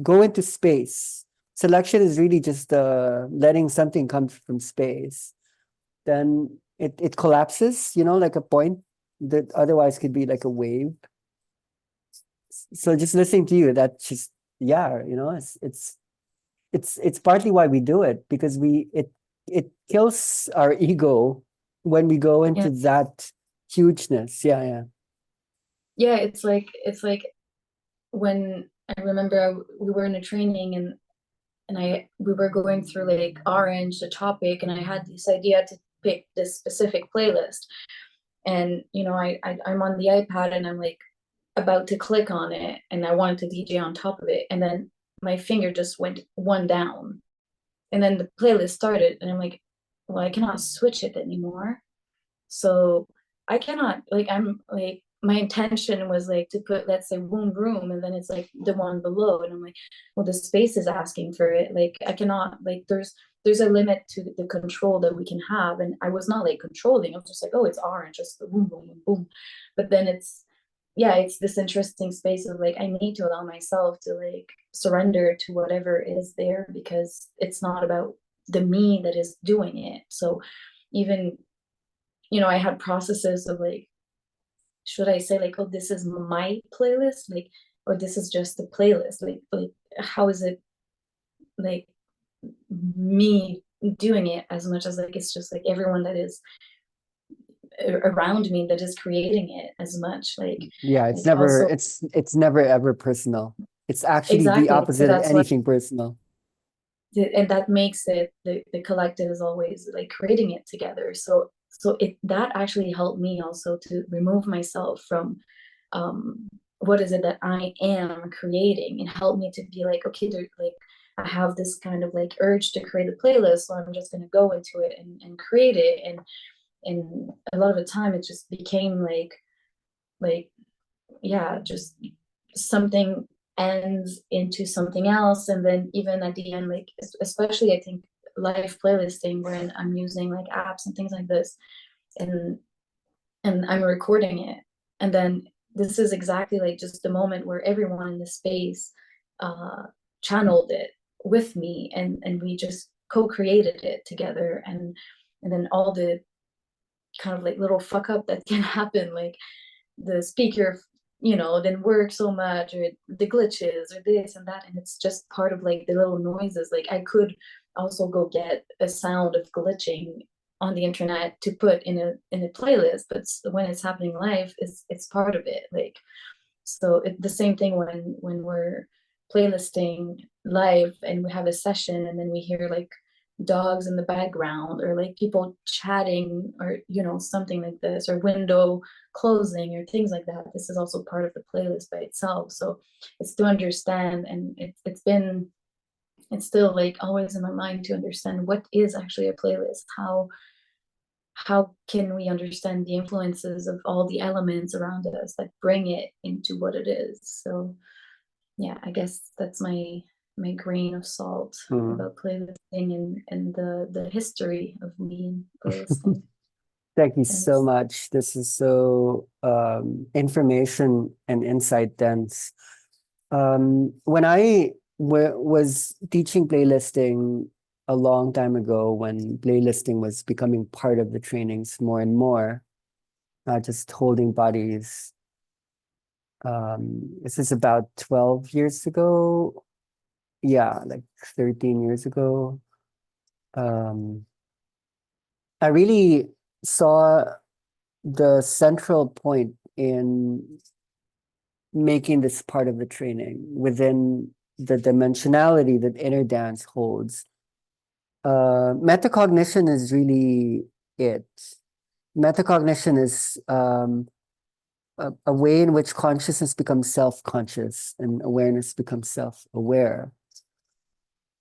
go into space. Selection is really just letting something come from space. Then it collapses, you know, like a point that otherwise could be like a wave. So just listening to you, that just, yeah, you know, it's partly why we do it, because it kills our ego when we go into that hugeness. Yeah. Yeah, it's like when I remember we were in a training and we were going through like Orange, the topic, and I had this idea to pick this specific playlist. And you know, I'm on the iPad and I'm like about to click on it, and I wanted to DJ on top of it, and then my finger just went one down, and then the playlist started, and I'm like, well, I cannot switch it anymore. So I cannot, like, I'm like, my intention was like to put, let's say, Boom Room, and then it's like the one below, and I'm like, well, the space is asking for it. Like, I cannot, like, there's a limit to the control that we can have, and I was not like controlling. I was just like, oh, it's Orange, just the boom, boom, boom, boom. But then it's this interesting space of like, I need to allow myself to like surrender to whatever is there, because it's not about the me that is doing it. So even, you know, I had processes of like, should I say like, oh, this is my playlist, like, or this is just a playlist, like how is it like me doing it, as much as like it's just like everyone that is around me that is creating it as much, like, Yeah, like also it's never ever personal. It's actually the exactly. So opposite of that's what, anything personal. and that makes it the collective is always like creating it together. So it that actually helped me also to remove myself from what is it that I am creating, and helped me to be like, okay, like I have this kind of like urge to create a playlist, so I'm just going to go into it and create it. And a lot of the time it just became like yeah, just something ends into something else. And then even at the end, like especially I think live playlisting, when I'm using like apps and things like this, and I'm recording it, and then this is exactly like just the moment where everyone in the space uh channeled it with me, and we just co-created it together. And then all the kind of like little fuck up that can happen, like the speaker, you know, didn't work so much, or the glitches or this and that, and it's just part of like the little noises. Like I could also go get a sound of glitching on the internet to put in a playlist, but when it's happening live, it's part of it. Like, so the same thing when we're playlisting live and we have a session, and then we hear like dogs in the background, or like people chatting, or you know, something like this, or window closing or things like that. This is also part of the playlist by itself. So it's to understand, and it's still like always in my mind to understand what is actually a playlist. How can we understand the influences of all the elements around us that bring it into what it is. So yeah, I guess that's my grain of salt about playlisting and the history of me and playlisting. Thank you so Thanks. much. This is so information and insight dense. When I was teaching playlisting a long time ago, when playlisting was becoming part of the trainings more and more, not just holding bodies. This is about 12 years ago. Yeah, like 13 years ago. I really saw the central point in making this part of the training within the dimensionality that inner dance holds. Metacognition is really it. Metacognition is a way in which consciousness becomes self-conscious and awareness becomes self-aware.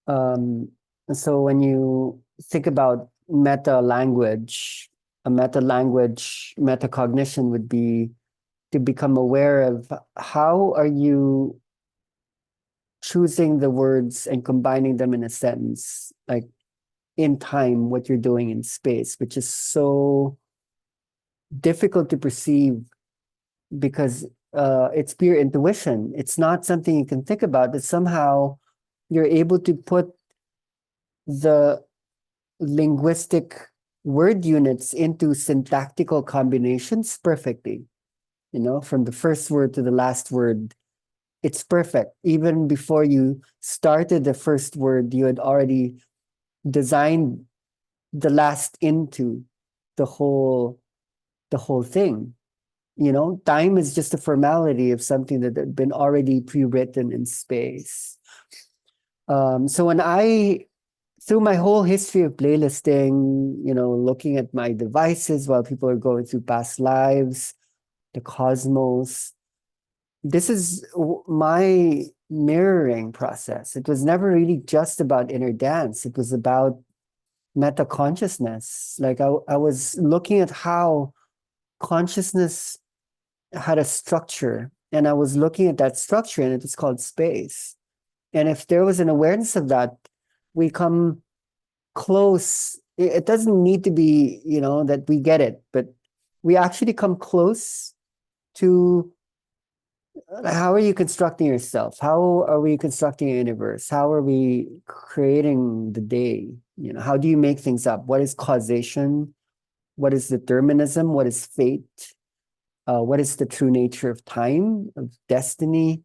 And so when you think about meta language, a meta language, metacognition would be to become aware of how are you choosing the words and combining them in a sentence, like in time, what you're doing in space, which is so difficult to perceive because it's pure intuition. It's not something you can think about, but somehow you're able to put the linguistic word units into syntactical combinations perfectly. You know, from the first word to the last word, it's perfect. Even before you started the first word, you had already designed the last into the whole thing. You know, time is just a formality of something that had been already pre-written in space. So when through my whole history of playlisting, you know, looking at my devices while people are going through past lives, the cosmos, this is my mirroring process. It was never really just about inner dance. It was about meta consciousness. Like I was looking at how consciousness had a structure, and I was looking at that structure, and it was called space. And if there was an awareness of that, we come close. It doesn't need to be, you know, that we get it, but we actually come close to how are you constructing yourself? How are we constructing a universe? How are we creating the day? You know, how do you make things up? What is causation? What is determinism? What is fate? What is the true nature of time, of destiny?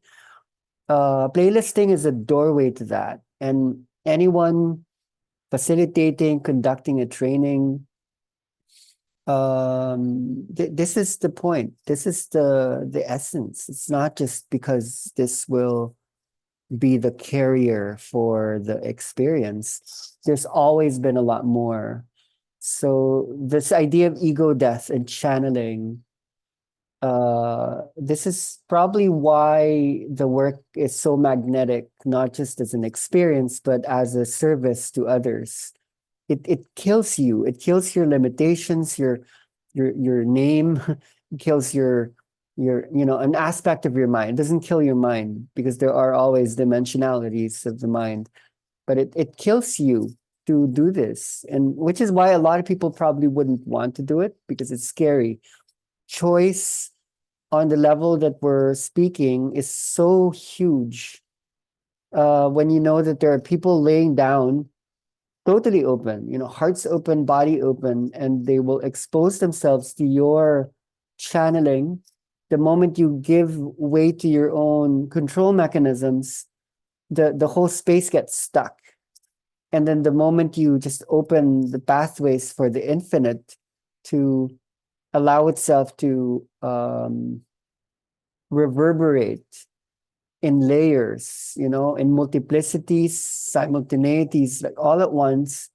Playlisting is a doorway to that. And anyone facilitating, conducting a training, this is the point. This is the essence. It's not just because this will be the carrier for the experience. There's always been a lot more. So this idea of ego death and channeling, this is probably why the work is so magnetic, not just as an experience, but as a service to others. It kills you. It kills your limitations, your name, it kills your you know, an aspect of your mind. It doesn't kill your mind because there are always dimensionalities of the mind, but it kills you to do this. And which is why a lot of people probably wouldn't want to do it because it's scary. Choice on the level that we're speaking is so huge. When you know that there are people laying down totally open, you know, hearts open, body open, and they will expose themselves to your channeling. The moment you give way to your own control mechanisms, the whole space gets stuck. And then the moment you just open the pathways for the infinite to allow itself to reverberate in layers, you know, in multiplicities, simultaneities, like all at once,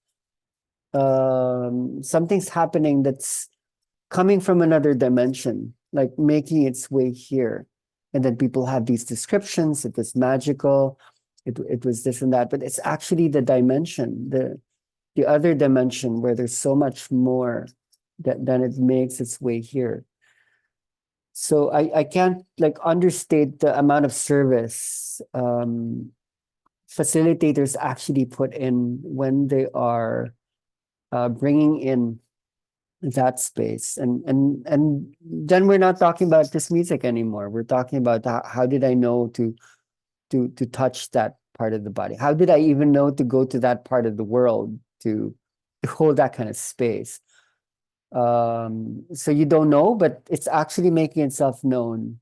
something's happening that's coming from another dimension, like making its way here. And then people have these descriptions. It was magical. It was this and that, but it's actually the dimension, the other dimension where there's so much more than it makes its way here. So I can't like understate the amount of service facilitators actually put in when they are bringing in that space. And then we're not talking about just music anymore. We're talking about how did I know to touch that part of the body? How did I even know to go to that part of the world to hold that kind of space? So you don't know, but it's actually making itself known.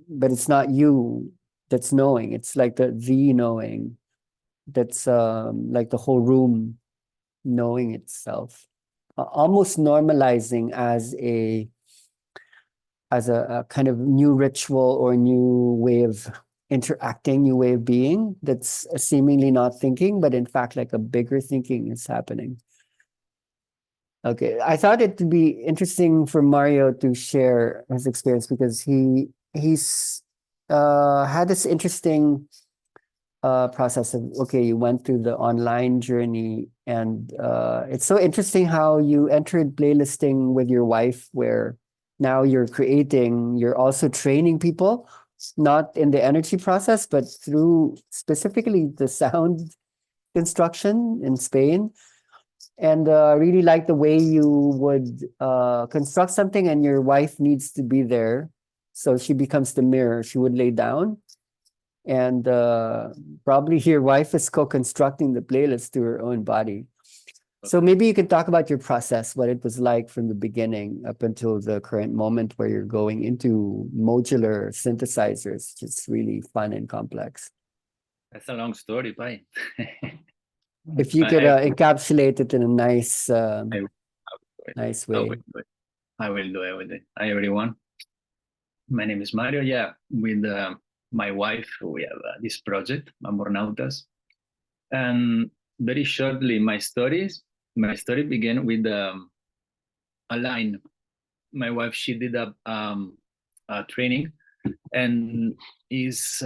But it's not you that's knowing. It's like the knowing that's like the whole room knowing itself. Almost normalizing as a kind of new ritual or new way of interacting, new way of being that's seemingly not thinking, but in fact, like a bigger thinking is happening. Okay, I thought it would be interesting for Mario to share his experience because he's had this interesting process of, okay, you went through the online journey, and it's so interesting how you entered playlisting with your wife, where now you're creating, you're also training people, not in the energy process, but through specifically the sound construction in Spain. And really like the way you would construct something and your wife needs to be there. So she becomes the mirror. She would lay down, and probably your wife is co-constructing the playlist to her own body. So maybe you could talk about your process, what it was like from the beginning up until the current moment where you're going into modular synthesizers, which is really fun and complex. That's a long story, Pai. If you could encapsulate it in a nice, nice way. I will do it. Hi, everyone. My name is Mario. Yeah, with my wife, we have this project, Amornautas. And very shortly, my story began with a line. My wife, she did a training, and his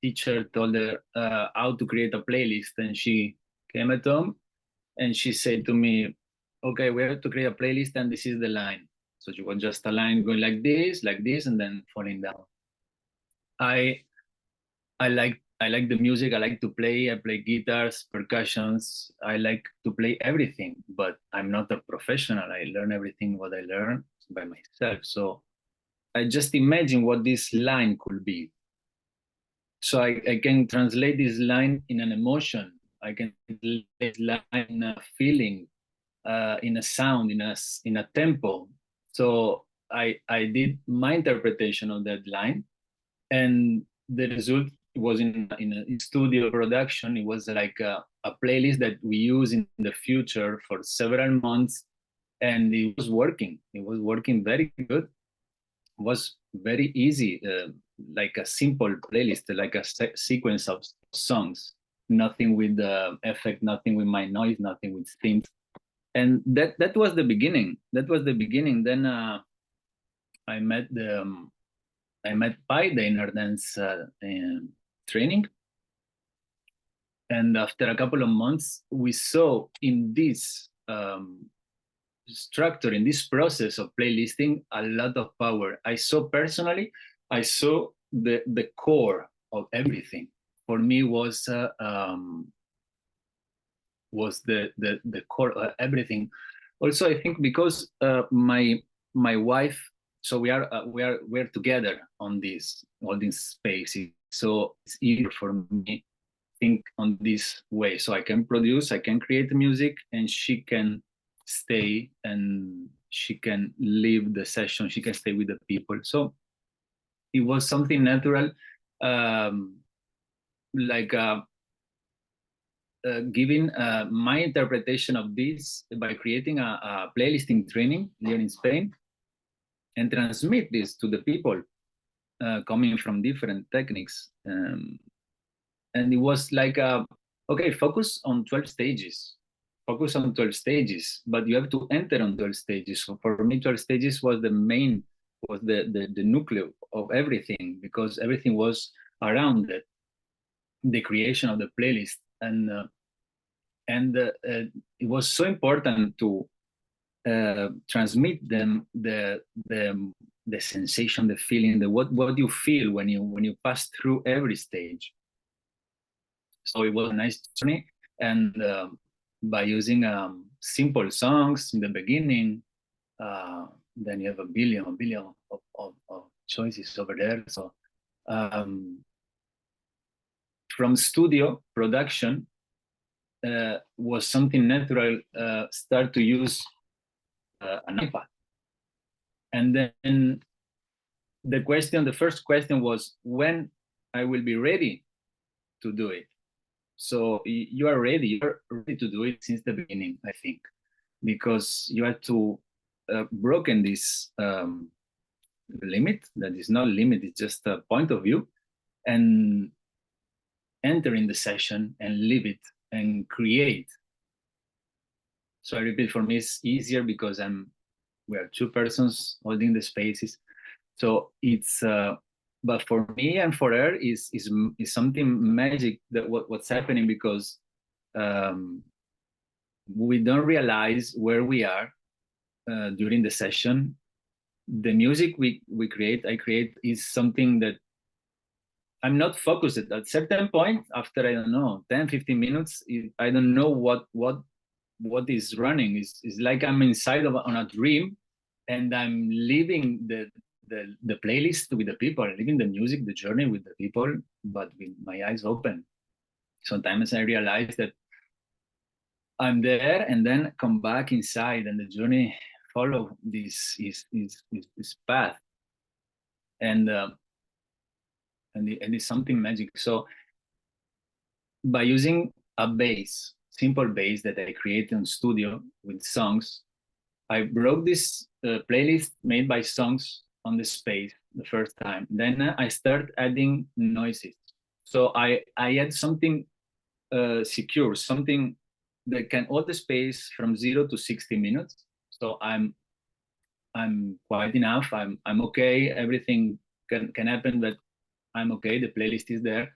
teacher told her how to create a playlist. And she came at home and she said to me, okay, we have to create a playlist, and this is the line. So she was just a line going like this, and then falling down. I like the music. I like to play. I play guitars, percussions. I like to play everything, but I'm not a professional. I learn everything what I learn by myself. So I just imagine what this line could be. So I can translate this line in an emotion. I can translate this line in a feeling, in a sound, in a tempo. So I did my interpretation of that line, and the result was in a studio production. It was like a playlist that we use in the future for several months, and it was working. It was working very good. It was very easy, like a simple playlist, like a sequence of songs. Nothing with the effect, nothing with my noise, nothing with themes. And that was the beginning. Then I met Pai, the inner dance training, and after a couple of months, we saw in this structure, in this process of playlisting, a lot of power. I saw personally, the core of everything. For me, was the core of everything. Also, I think because my wife, so we're together on all these spaces, so it's easier for me think on this way. So I can produce, I can create music, and she can stay and she can leave the session. She can stay with the people. So it was something natural, like giving my interpretation of this by creating a playlisting training here in Spain, and transmit this to the people coming from different techniques. And it was like, okay, focus on 12 stages. Focus on 12 stages, but you have to enter on 12 stages. So for me, 12 stages was the nucleus of everything, because everything was around it, the creation of the playlist. And it was so important to transmit them the the sensation, the feeling, the what you feel when you pass through every stage. So it was a nice journey, and by using simple songs in the beginning, then you have a billion of choices over there. So from studio production was something natural. Start to use an iPad, and then the first question was when I will be ready to do it. So you are ready to do it since the beginning, I think, because you have to broken this limit that is not limit, it's just a point of view, and enter in the session and live it and create. So I repeat, for me it's easier because we are two persons holding the spaces. So it's but for me and for her is something magic that what's happening, because we don't realize where we are during the session. The music I create is something that I'm not focused at a certain point. After, I don't know, 10-15 minutes, I don't know what is running. It's like I'm inside on a dream, and I'm living the playlist with the people, living the music, the journey with the people, but with my eyes open. Sometimes I realize that I'm there and then come back inside, and the journey follow this path, and it's something magic. So by using a bass, simple bass that I created in studio with songs, I broke this playlist made by songs on the space the first time. Then I start adding noises. So I add something secure, something that can hold the space from 0 to 60 minutes. So I'm quiet enough. I'm okay. Everything can happen, but I'm okay. The playlist is there,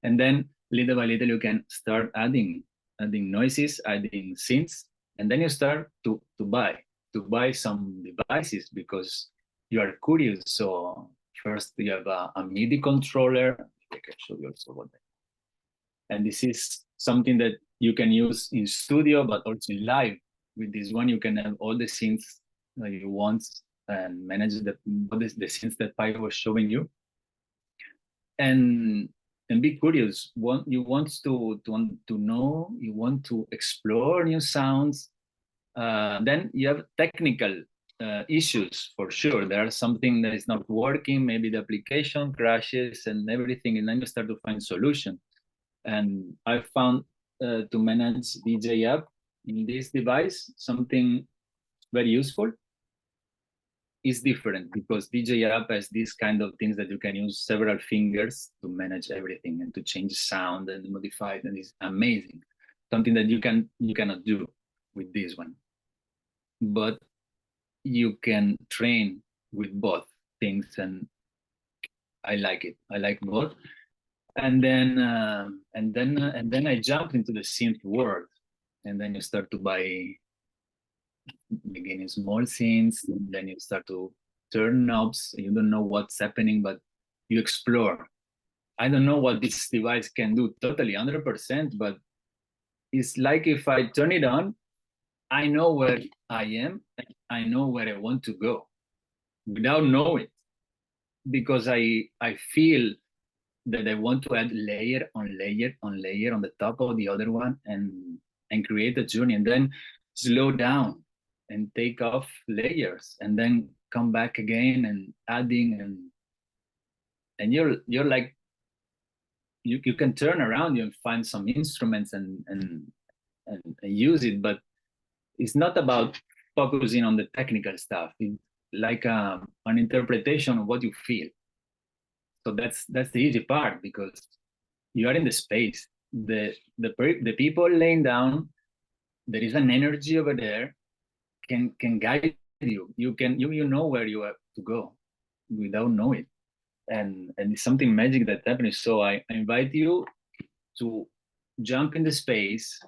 and then little by little you can start adding noises, adding synths, and then you start to buy some devices because you are curious. So first you have a MIDI controller. I can show you also what. And this is something that you can use in studio, but also in live. With this one, you can have all the synths that you want and manage the synths that Pi was showing you. And be curious. You want to know. You want to explore new sounds. Then you have technical issues for sure. There are something that is not working. Maybe the application crashes and everything, and then you start to find solution. And I found to manage DJ app in this device something very useful. Is different because DJ app has these kind of things that you can use several fingers to manage everything and to change sound and modify it, and it's amazing. Something that you cannot do with this one. But you can train with both things, and I like it. I like both. And then I jumped into the synth world, and then you start to buy beginning small synths, and then you start to turn knobs. You don't know what's happening, but you explore. I don't know what this device can do totally 100%, but it's like if I turn it on, I know where I am, and I know where I want to go without knowing, because I feel that I want to add layer on layer on layer on the top of the other one, and create a journey, and then slow down and take off layers, and then come back again and adding, and you're like you can turn around you and find some instruments and use it, but it's not about focusing on the technical stuff. It's like an interpretation of what you feel. So that's the easy part, because you are in the space. The people laying down, there is an energy over there, can guide you. You know where you have to go without knowing, and it's something magic that happens. So I invite you to jump in the space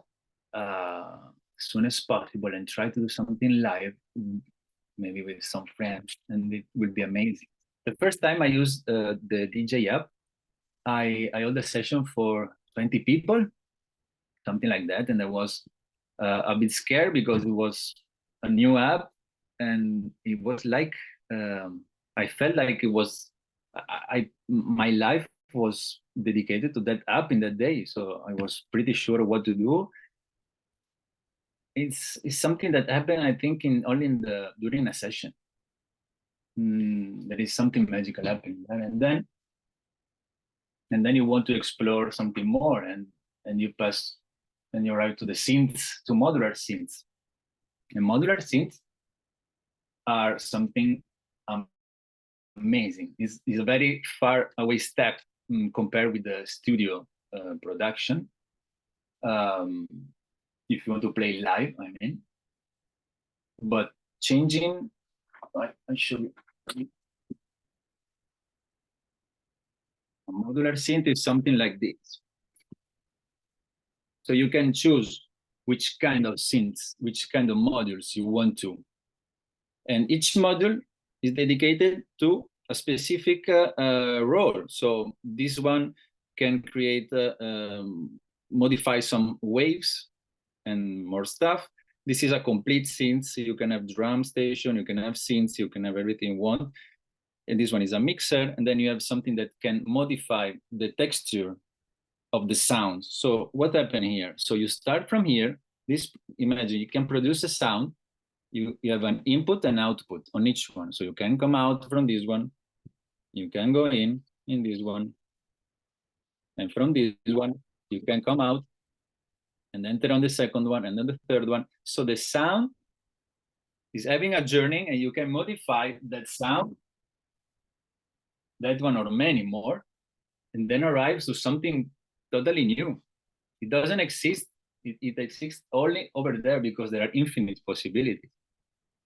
as soon as possible and try to do something live maybe with some friends, and it will be amazing. The first time I used the DJ app, I held a session for 20 people, something like that, and I was a bit scared because it was a new app, and it was like I felt like it was my life was dedicated to that app in that day, so I was pretty sure what to do. It's something that happened, I think, during a session. There is something magical happening there, and then you want to explore something more, and you arrive to the synths, to modular synths. And modular synths are something amazing. It's a very far away step compared with the studio production. If you want to play live, I mean. But changing, I show you. A modular synth is something like this. So you can choose which kind of synths, which kind of modules you want to. And each module is dedicated to a specific role. So this one can create, modify some waves and more stuff. This is a complete synth. So you can have drum station, you can have synths, you can have everything you want. And this one is a mixer. And then you have something that can modify the texture of the sound. So what happened here? So you start from here. Imagine you can produce a sound. You have an input and output on each one. So you can come out from this one. You can go in this one. And from this one, you can come out and enter on the second one and then the third one. So the sound is having a journey, and you can modify that sound, that one or many more, and then arrives to something totally new. It doesn't exist. It exists only over there because there are infinite possibilities.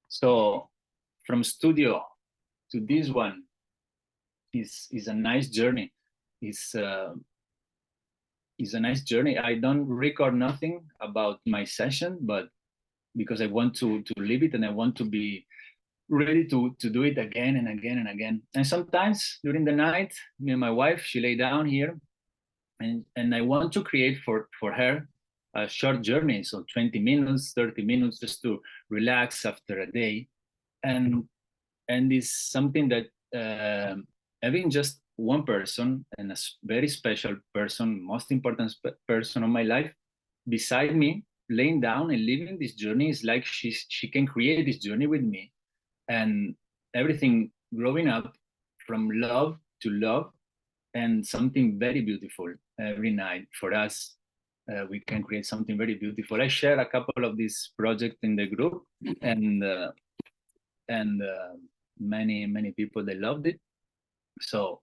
So from studio to this one is a nice journey. It's a nice journey. I don't record nothing about my session, but because I want to live it, and I want to be ready to do it again and again and again. And sometimes during the night, me and my wife, she lay down here, and I want to create for her a short journey, so 20 minutes, 30 minutes, just to relax after a day. And it's something that having just one person, and a very special person, most important person of my life, beside me, laying down and living this journey, is like she can create this journey with me, and everything growing up from love to love, and something very beautiful every night for us. We can create something very beautiful. I share a couple of these projects in the group, and many people, they loved it. So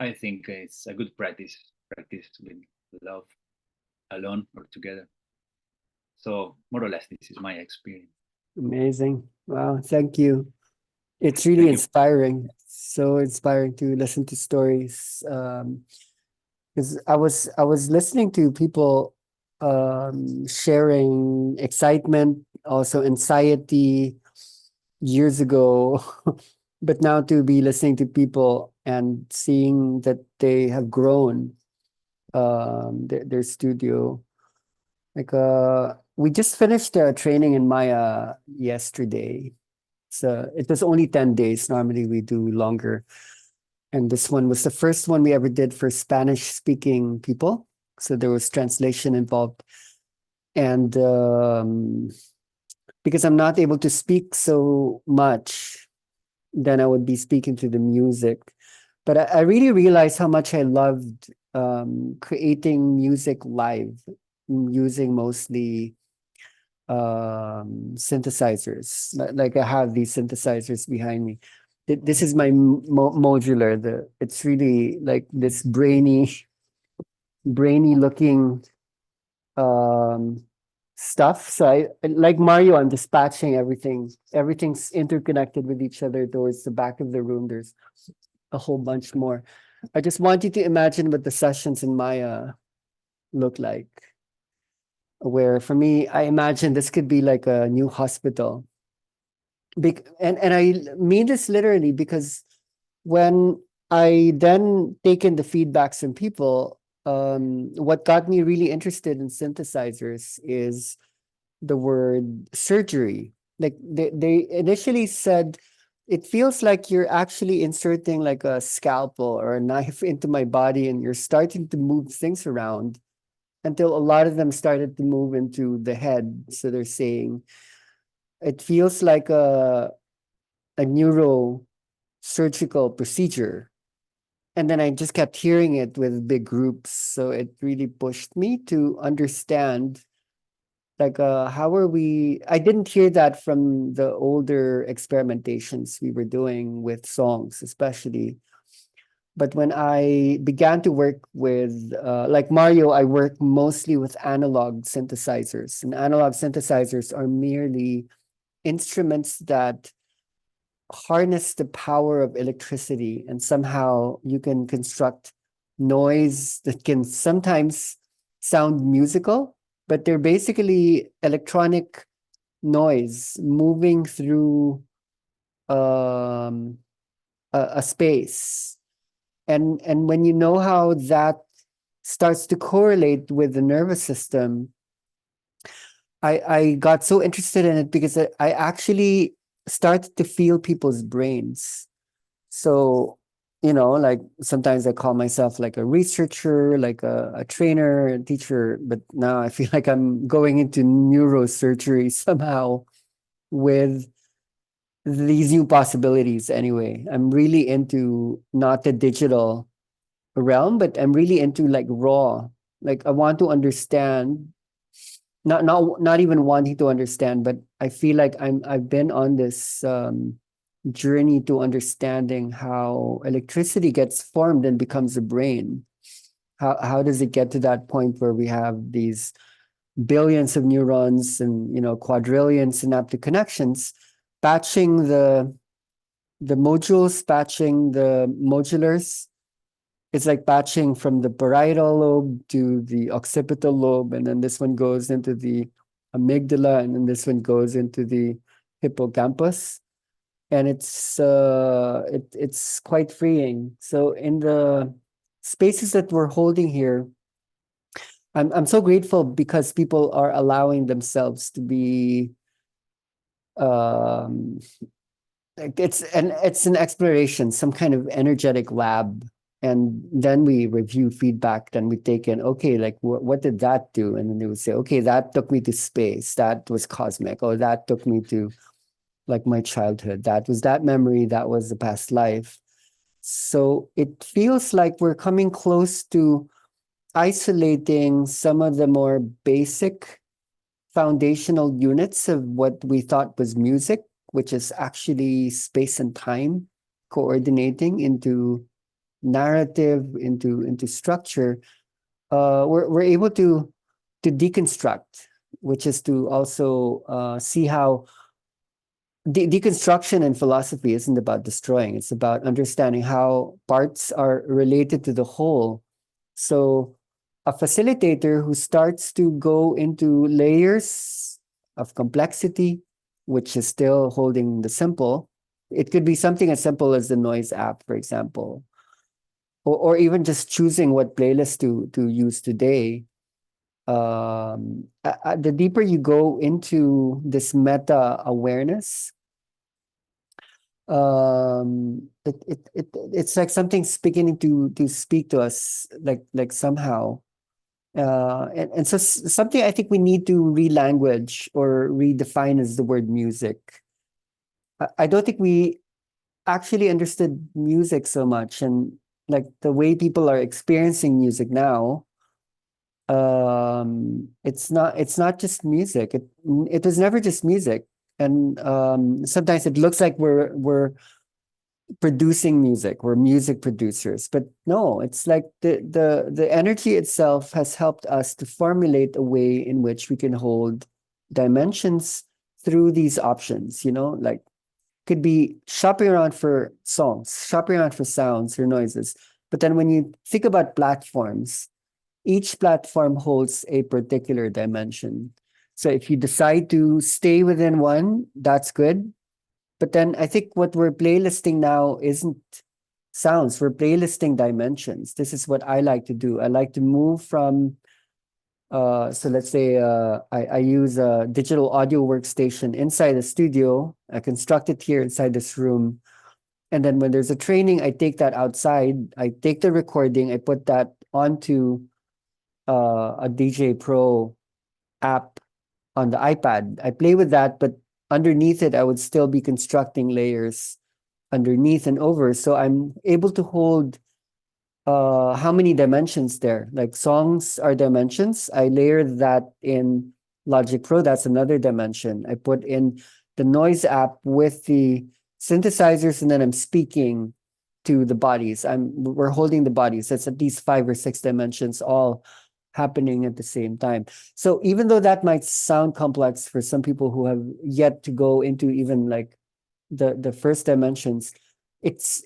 I think it's a good practice with love, alone or together. So more or less, this is my experience. Amazing. Wow, thank you. It's really inspiring. So inspiring to listen to stories. Because I was listening to people sharing excitement, also anxiety years ago, but now to be listening to people and seeing that they have grown their studio. Like we just finished a training in Maya yesterday. So it was only 10 days. Normally we do longer. And this one was the first one we ever did for Spanish speaking people. So there was translation involved. And because I'm not able to speak so much, then I would be speaking to the music. But I really realized how much I loved creating music live, using mostly synthesizers. Like I have these synthesizers behind me. This is my modular. It's really like this brainy looking stuff. So I like Mario, I'm dispatching everything. Everything's interconnected with each other towards the back of the room. There's a whole bunch more. I just want you to imagine what the sessions in Maya look like. Where for me, I imagine this could be like a new hospital. And I mean this literally, because when I then taken the feedbacks from people, what got me really interested in synthesizers is the word surgery. Like they initially said, it feels like you're actually inserting like a scalpel or a knife into my body, and you're starting to move things around, until a lot of them started to move into the head. So they're saying it feels like a neuro surgical procedure. And then I just kept hearing it with big groups. So it really pushed me to understand, like, how are we? I didn't hear that from the older experimentations we were doing with songs, especially. But when I began to work with, like Mario, I work mostly with analog synthesizers. And analog synthesizers are merely instruments that harness the power of electricity, and somehow you can construct noise that can sometimes sound musical, but they're basically electronic noise moving through um, a space. And when you know how that starts to correlate with the nervous system, I got so interested in it, because I actually started to feel people's brains. So, like sometimes I call myself like a researcher, like a trainer, a teacher, but now I feel like I'm going into neurosurgery somehow with these new possibilities. Anyway, I'm really into not the digital realm, but I'm really into like raw. Like I want to understand, not even wanting to understand, but I feel like I've been on this journey to understanding how electricity gets formed and becomes a brain. How does it get to that point where we have these billions of neurons and quadrillion synaptic connections, patching the modules, patching the modulars. It's like patching from the parietal lobe to the occipital lobe, and then this one goes into the amygdala, and then this one goes into the hippocampus. And it's quite freeing. So in the spaces that we're holding here, I'm so grateful, because people are allowing themselves to be um like it's an exploration, some kind of energetic lab. And then we review feedback, then we take in, okay, like what did that do? And then they would say, okay, that took me to space, that was cosmic, or that took me to like my childhood, that was that memory, that was the past life. So it feels like we're coming close to isolating some of the more basic foundational units of what we thought was music, which is actually space and time coordinating into narrative, into structure. We're able to deconstruct, which is to also see how deconstruction in philosophy isn't about destroying. It's about understanding how parts are related to the whole. So a facilitator who starts to go into layers of complexity, which is still holding the simple. It could be something as simple as the noise app, for example, or even just choosing what playlist to use today. The deeper you go into this meta awareness, it's like something's beginning to speak to us, like somehow. And so something I think we need to relanguage or redefine is the word music. I don't think we actually understood music so much, and like the way people are experiencing music now. It's not just music. It was never just music. And sometimes it looks like we're producing music, we're music producers, but no, it's like the energy itself has helped us to formulate a way in which we can hold dimensions through these options, like could be shopping around for songs, shopping around for sounds or noises. But then when you think about platforms, each platform holds a particular dimension. So if you decide to stay within one, that's good. But then I think what we're playlisting now isn't sounds, we're playlisting dimensions. This is what I like to do. I like to move from so let's say I use a digital audio workstation inside the studio. I construct it here inside this room. And then when there's a training, I take that outside. I take the recording, I put that onto a DJ Pro app on the iPad. I play with that, but underneath it, I would still be constructing layers underneath and over. So I'm able to hold how many dimensions there. Like songs are dimensions. I layer that in Logic Pro. That's another dimension. I put in the noise app with the synthesizers, and then I'm speaking to the bodies. We're holding the bodies. That's at least 5 or 6 dimensions all happening at the same time. So even though that might sound complex for some people who have yet to go into even like the first dimensions, it's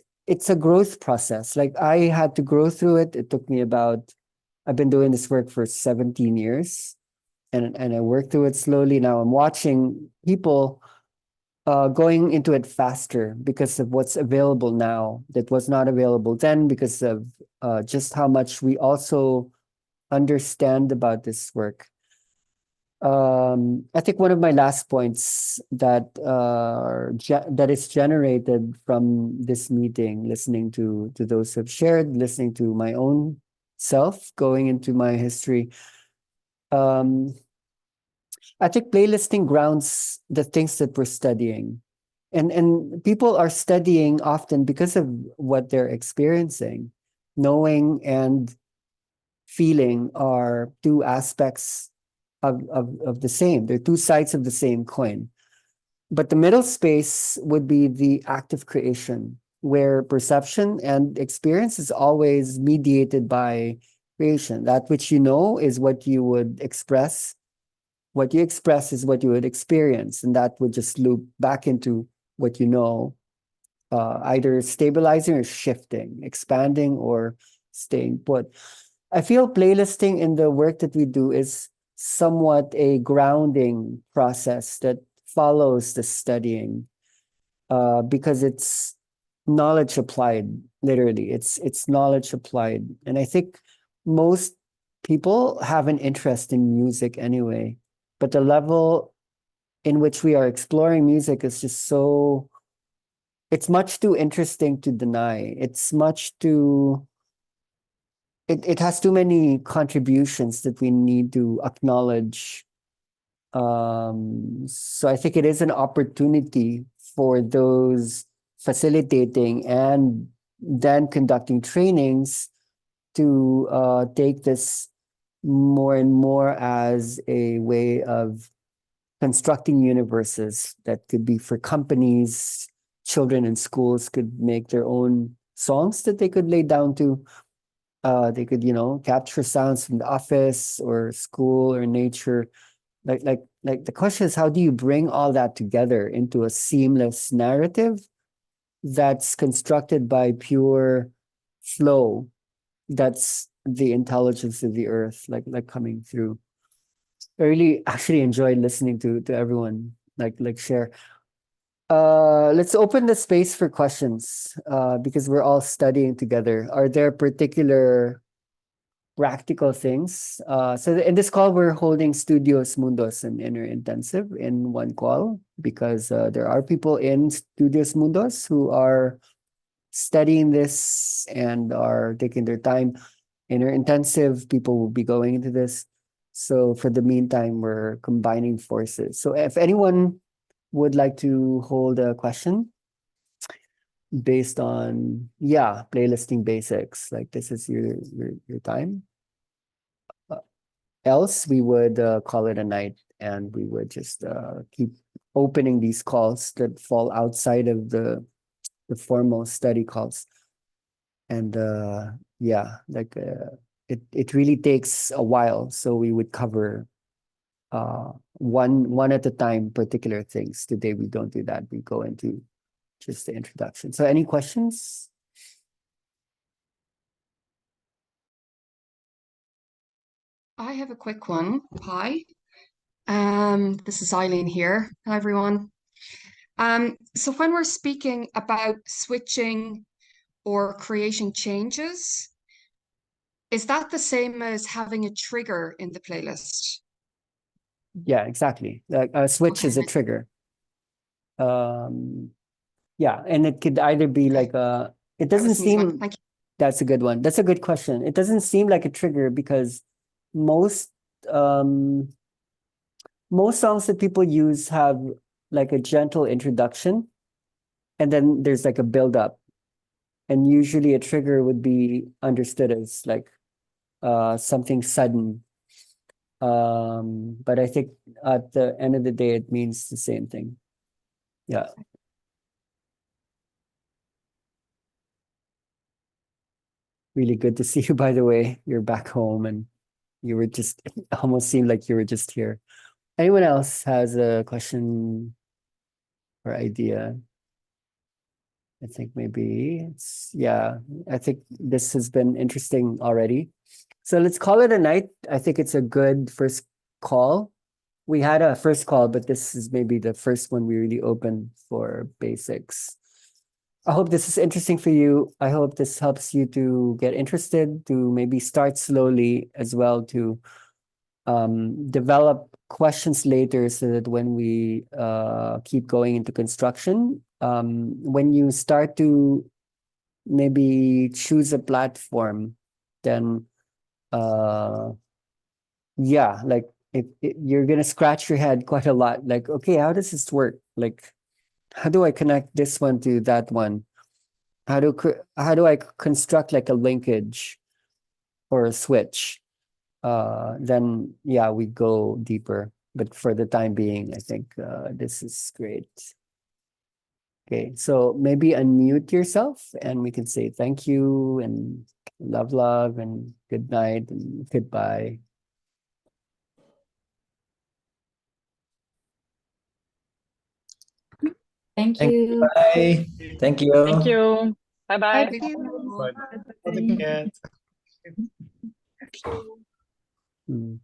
a growth process. Like I had to grow through it. It took me about, I've been doing this work for 17 years and I worked through it slowly. Now I'm watching people going into it faster because of what's available now that was not available then, because of just how much we also understand about this work. I think one of my last points that that is generated from this meeting, listening to those who have shared, listening to my own self, going into my history. I think playlisting grounds the things that we're studying, and people are studying often because of what they're experiencing. Knowing and feeling are two aspects of the same. They're two sides of the same coin. But the middle space would be the active creation, where perception and experience is always mediated by creation. That which you know is what you would express. What you express is what you would experience, and that would just loop back into what you know, either stabilizing or shifting, expanding or staying put. I feel playlisting in the work that we do is somewhat a grounding process that follows the studying, because it's knowledge applied, literally. It's knowledge applied. And I think most people have an interest in music anyway, but the level in which we are exploring music is just so, it's much too interesting to deny. It's much too, it has too many contributions that we need to acknowledge. So I think it is an opportunity for those facilitating and then conducting trainings to take this more and more as a way of constructing universes that could be for companies. Children in schools could make their own songs that they could lay down to. They could, capture sounds from the office or school or nature. Like the question is, how do you bring all that together into a seamless narrative that's constructed by pure flow? That's the intelligence of the earth, like coming through. I really actually enjoyed listening to everyone like share. Let's open the space for questions, because we're all studying together. Are there particular practical things? So in this call, we're holding Studios Mundos and Innerintensive in one call, because there are people in Studios Mundos who are studying this and are taking their time. Innerintensive people will be going into this. So for the meantime, we're combining forces. So if anyone would like to hold a question based on, playlisting basics, like this is your time. Else, we would call it a night, and we would just keep opening these calls that fall outside of the formal study calls. And it really takes a while, so we would cover one at a time particular things. Today we don't do that. We go into just the introduction. So any questions? I have a quick one. Hi. This is Eileen here. Hi, everyone. So when we're speaking about switching or creating changes, is that the same as having a trigger in the playlist? Yeah, exactly. Like a switch is a Okay. trigger. Yeah, and it could either be like a, it That doesn't was an easy one. seem, Thank you. that's a good one. That's a good question. It doesn't seem like a trigger because most most songs that people use have like a gentle introduction and then there's like a build up. And usually a trigger would be understood as like something sudden. But I think at the end of the day it means the same thing. Yeah. Really good to see you, by the way. You're back home and you were just, it almost seemed like you were just here. Anyone else has a question or idea? I think maybe it's, yeah, I think this has been interesting already. So let's call it a night. I think it's a good first call. We had a first call, but this is maybe the first one we really opened for basics. I hope this is interesting for you. I hope this helps you to get interested, to maybe start slowly as well, to develop questions later so that when we keep going into construction, when you start to maybe choose a platform, then yeah, like you're gonna scratch your head quite a lot. Like, okay, how does this work? Like, how do I connect this one to that one? How do I construct like a linkage or a switch? Then yeah, we go deeper. But for the time being, I think this is great. Okay, so maybe unmute yourself and we can say thank you and love and good night and goodbye. Thank Thank you. Bye. Thank you. Thank you. Bye-bye. Thank you. For the cat. you.